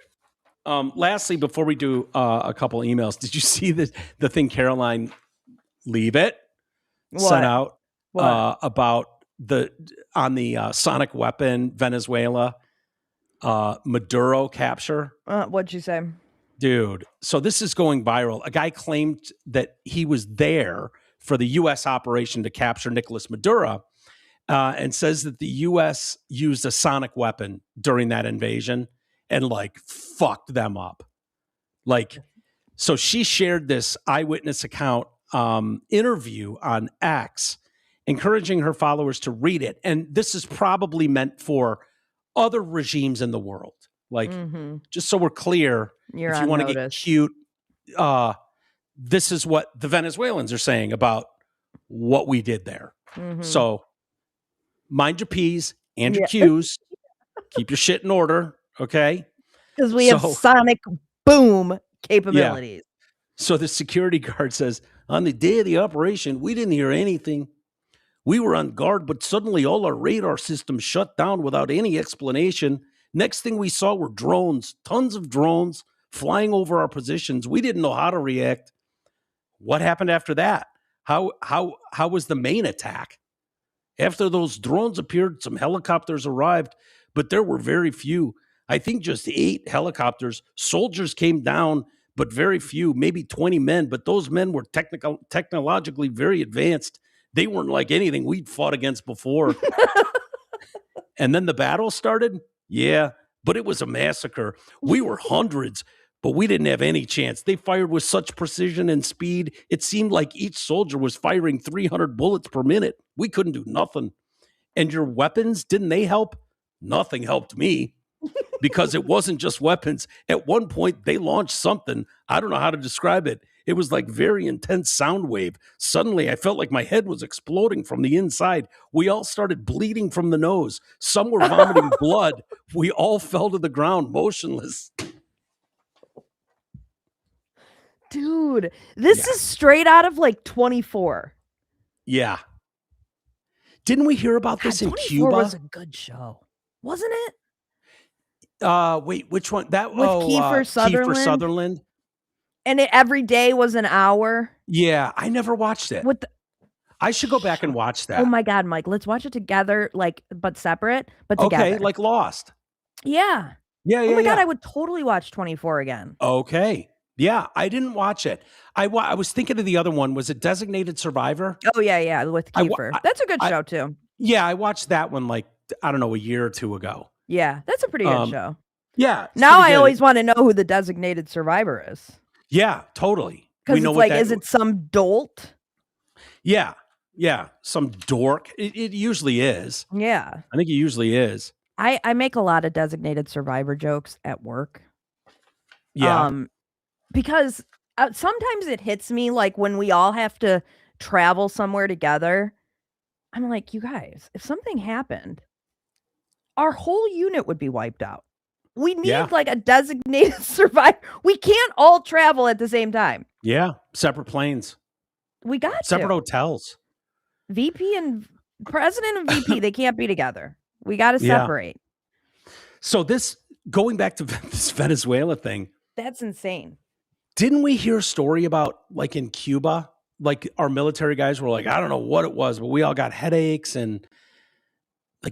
Lastly, before we do a couple emails, did you see the thing Caroline Leavitt sent out about the sonic weapon Venezuela Maduro capture? What'd you say? Dude, so this is going viral. A guy claimed that he was there for the U.S. operation to capture Nicolas Maduro and says that the U.S. used a sonic weapon during that invasion and fucked them up. So she shared this eyewitness account interview on X, encouraging her followers to read it. And this is probably meant for other regimes in the world. Just so we're clear, if you want to get cute, this is what the Venezuelans are saying about what we did there. So mind your P's and your Q's. Keep your shit in order, okay? Because we have sonic boom capabilities. Yeah. So the security guard says, on the day of the operation, we didn't hear anything. We were on guard, but suddenly all our radar systems shut down without any explanation. Next thing we saw were drones, tons of drones flying over our positions. We didn't know how to react. What happened after that? How was the main attack? After those drones appeared, some helicopters arrived, but there were very few. I think just 8 helicopters. Soldiers came down, but very few, maybe 20 men. But those men were technologically very advanced. They weren't like anything we'd fought against before. And then the battle started? Yeah, but it was a massacre. We were hundreds, but we didn't have any chance. They fired with such precision and speed. It seemed like each soldier was firing 300 bullets per minute. We couldn't do nothing. And your weapons, didn't they help? Nothing helped me because it wasn't just weapons. At one point, they launched something. I don't know how to describe it. It was like very intense sound wave. Suddenly, I felt like my head was exploding from the inside. We all started bleeding from the nose. Some were vomiting blood. We all fell to the ground, motionless. Dude, this is straight out of 24. Yeah. Didn't we hear about this in Cuba? 24 was a good show, wasn't it? Wait, which one? That with Kiefer Sutherland. Kiefer Sutherland. And every day was an hour. Yeah, I never watched it. I should go back and watch that. Oh my God, Mike, let's watch it together, but separate, but together. Okay, like Lost. Yeah. Yeah. Oh my God, I would totally watch 24 again. Okay. Yeah, I didn't watch it. I was thinking of the other one. Was it Designated Survivor? Oh, yeah, with Kiefer. That's a good show, too. Yeah, I watched that one I don't know, a year or two ago. Yeah, that's a pretty good show. Yeah. Now I always want to know who the Designated Survivor is. Yeah, totally. Because it's is it some dolt? Yeah, some dork. It usually is. Yeah. I think it usually is. I make a lot of Designated Survivor jokes at work. Yeah. Because sometimes it hits me when we all have to travel somewhere together. I'm like, you guys, if something happened, our whole unit would be wiped out. We need a designated survivor. We can't all travel at the same time. Yeah. Separate planes. We got separate hotels. VP and president and VP, they can't be together. We got to separate. So going back to this Venezuela thing. That's insane. Didn't we hear a story about in Cuba, our military guys were I don't know what it was, but we all got headaches and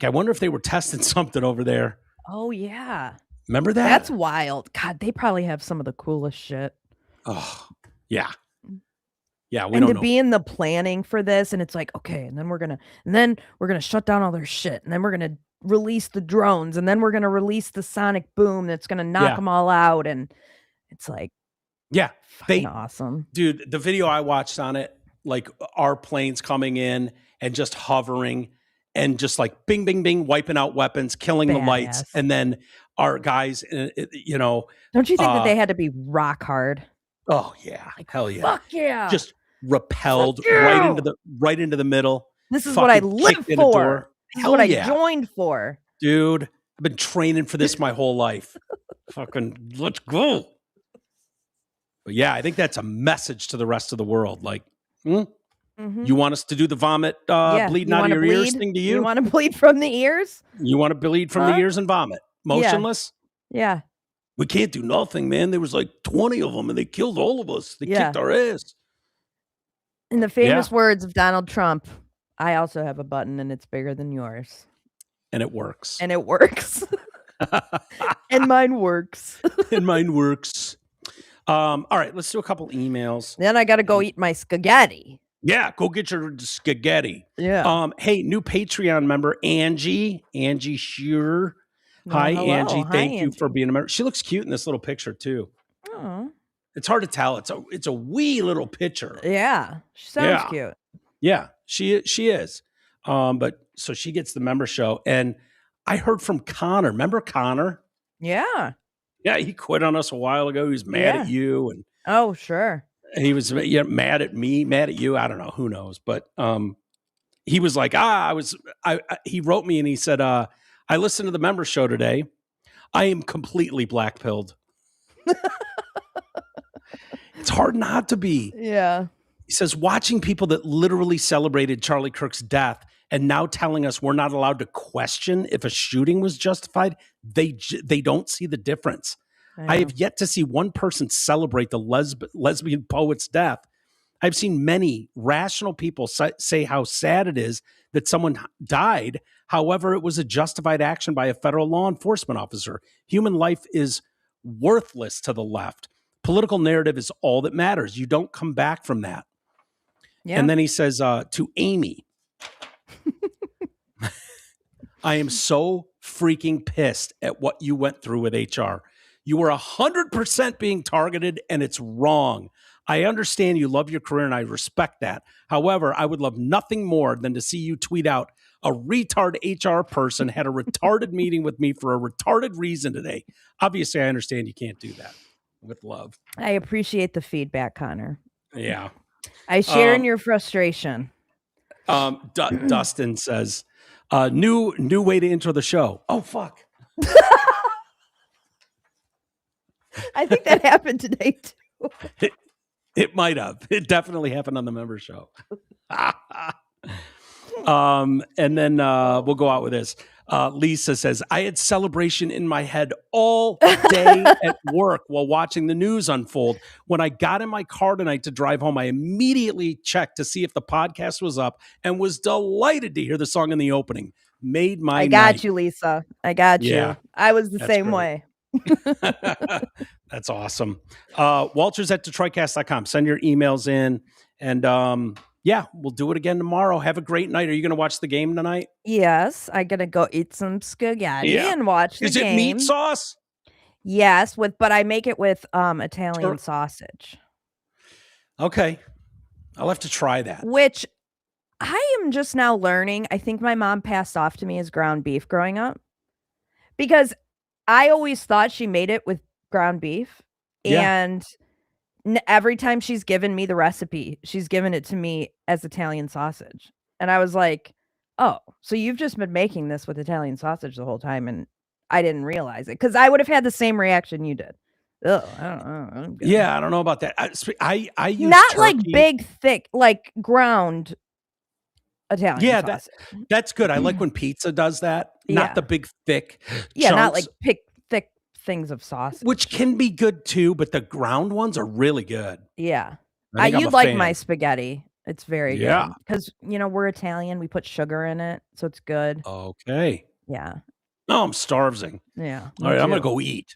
I wonder if they were testing something over there. Oh, yeah. Remember that? That's wild. God, they probably have some of the coolest shit. Oh, yeah. Yeah, and to be in the planning for this, and it's like, okay, and then we're gonna shut down all their shit, and then we're gonna release the drones, and then we're gonna release the sonic boom that's gonna knock them all out, and it's like, fucking awesome, dude. The video I watched on it, like our planes coming in and just hovering, and just like bing, bing, bing, wiping out weapons, killing the lights, and then our guys, you know, don't you think that they had to be rock hard? Oh yeah, like, hell yeah! Fuck yeah! Just repelled right into the middle. This is what I live for. This is what I joined for, dude. I've been training for this my whole life. Fucking let's go. But yeah, I think that's a message to the rest of the world. Like, you want us to do the vomit, bleeding out of your ears thing to you? You want to bleed from the ears? You want to bleed from the ears and vomit? Motionless? Yeah. We can't do nothing, man. There was like 20 of them and they killed all of us. They kicked our ass. In the famous words of Donald Trump, I also have a button and it's bigger than yours. And it works. And it works. And mine works. And mine works. All right, let's do a couple emails. Then I got to go eat my spaghetti. Yeah, go get your spaghetti. Yeah. Hey, new Patreon member, Angie Shearer. Hi, Angie. Thank you for being a member. She looks cute in this little picture too. Oh. It's hard to tell. It's a wee little picture. Yeah. She sounds cute. Yeah, she is. But so she gets the member show. And I heard from Connor. Remember Connor? Yeah. Yeah, he quit on us a while ago. He was mad at you. And oh, sure. He was mad at me, mad at you. I don't know. Who knows? But he was like, he wrote me and he said, I listened to the member show today. I am completely black-pilled. It's hard not to be. Yeah. He says, watching people that literally celebrated Charlie Kirk's death and now telling us we're not allowed to question if a shooting was justified, they don't see the difference. I have yet to see one person celebrate the lesbian poet's death. I've seen many rational people say how sad it is that someone died. However, it was a justified action by a federal law enforcement officer. Human life is worthless to the left. Political narrative is all that matters. You don't come back from that. Yeah. And then he says to Amy, I am so freaking pissed at what you went through with HR. You were 100% being targeted, and it's wrong. I understand you love your career, and I respect that. However, I would love nothing more than to see you tweet out, a retard HR person had a retarded meeting with me for a retarded reason today. Obviously, I understand you can't do that. With love. I appreciate the feedback, Connor. Yeah. I share in your frustration. Dustin says, new way to intro the show. Oh, fuck. I think that happened today, too. It might have. It definitely happened on the member show. And then we'll go out with this. Lisa says, I had celebration in my head all day at work while watching the news unfold. When I got in my car tonight to drive home, I immediately checked to see if the podcast was up and was delighted to hear the song in the opening. Made my I got night. You, Lisa. I got you. I was the same way. That's awesome. Walters@DetroitCast.com. Send your emails in. And yeah, we'll do it again tomorrow. Have a great night. Are you going to watch the game tonight? Yes. I'm going to go eat some spaghetti and watch the game. Is it meat sauce? Yes, but I make it with Italian sausage. Okay. I'll have to try that. Which I am just now learning. I think my mom passed off to me as ground beef growing up. Because I always thought she made it with ground beef. Yeah. And every time she's given me the recipe, she's given it to me as Italian sausage. And I was like, oh, so you've just been making this with Italian sausage the whole time. And I didn't realize it because I would have had the same reaction you did. Ugh, I don't know. Yeah, I don't know about that. I use not turkey. Like big, thick, like ground Italian sausage. That's good. I like when pizza does that. Not the big, thick Yeah, chunks. not like thick things of sausage. Which can be good too, but the ground ones are really good. Yeah. You'd like my spaghetti. It's very good. Because, we're Italian. We put sugar in it, so it's good. Okay. Yeah. No, I'm starving. Yeah. All right, I'm going to go eat.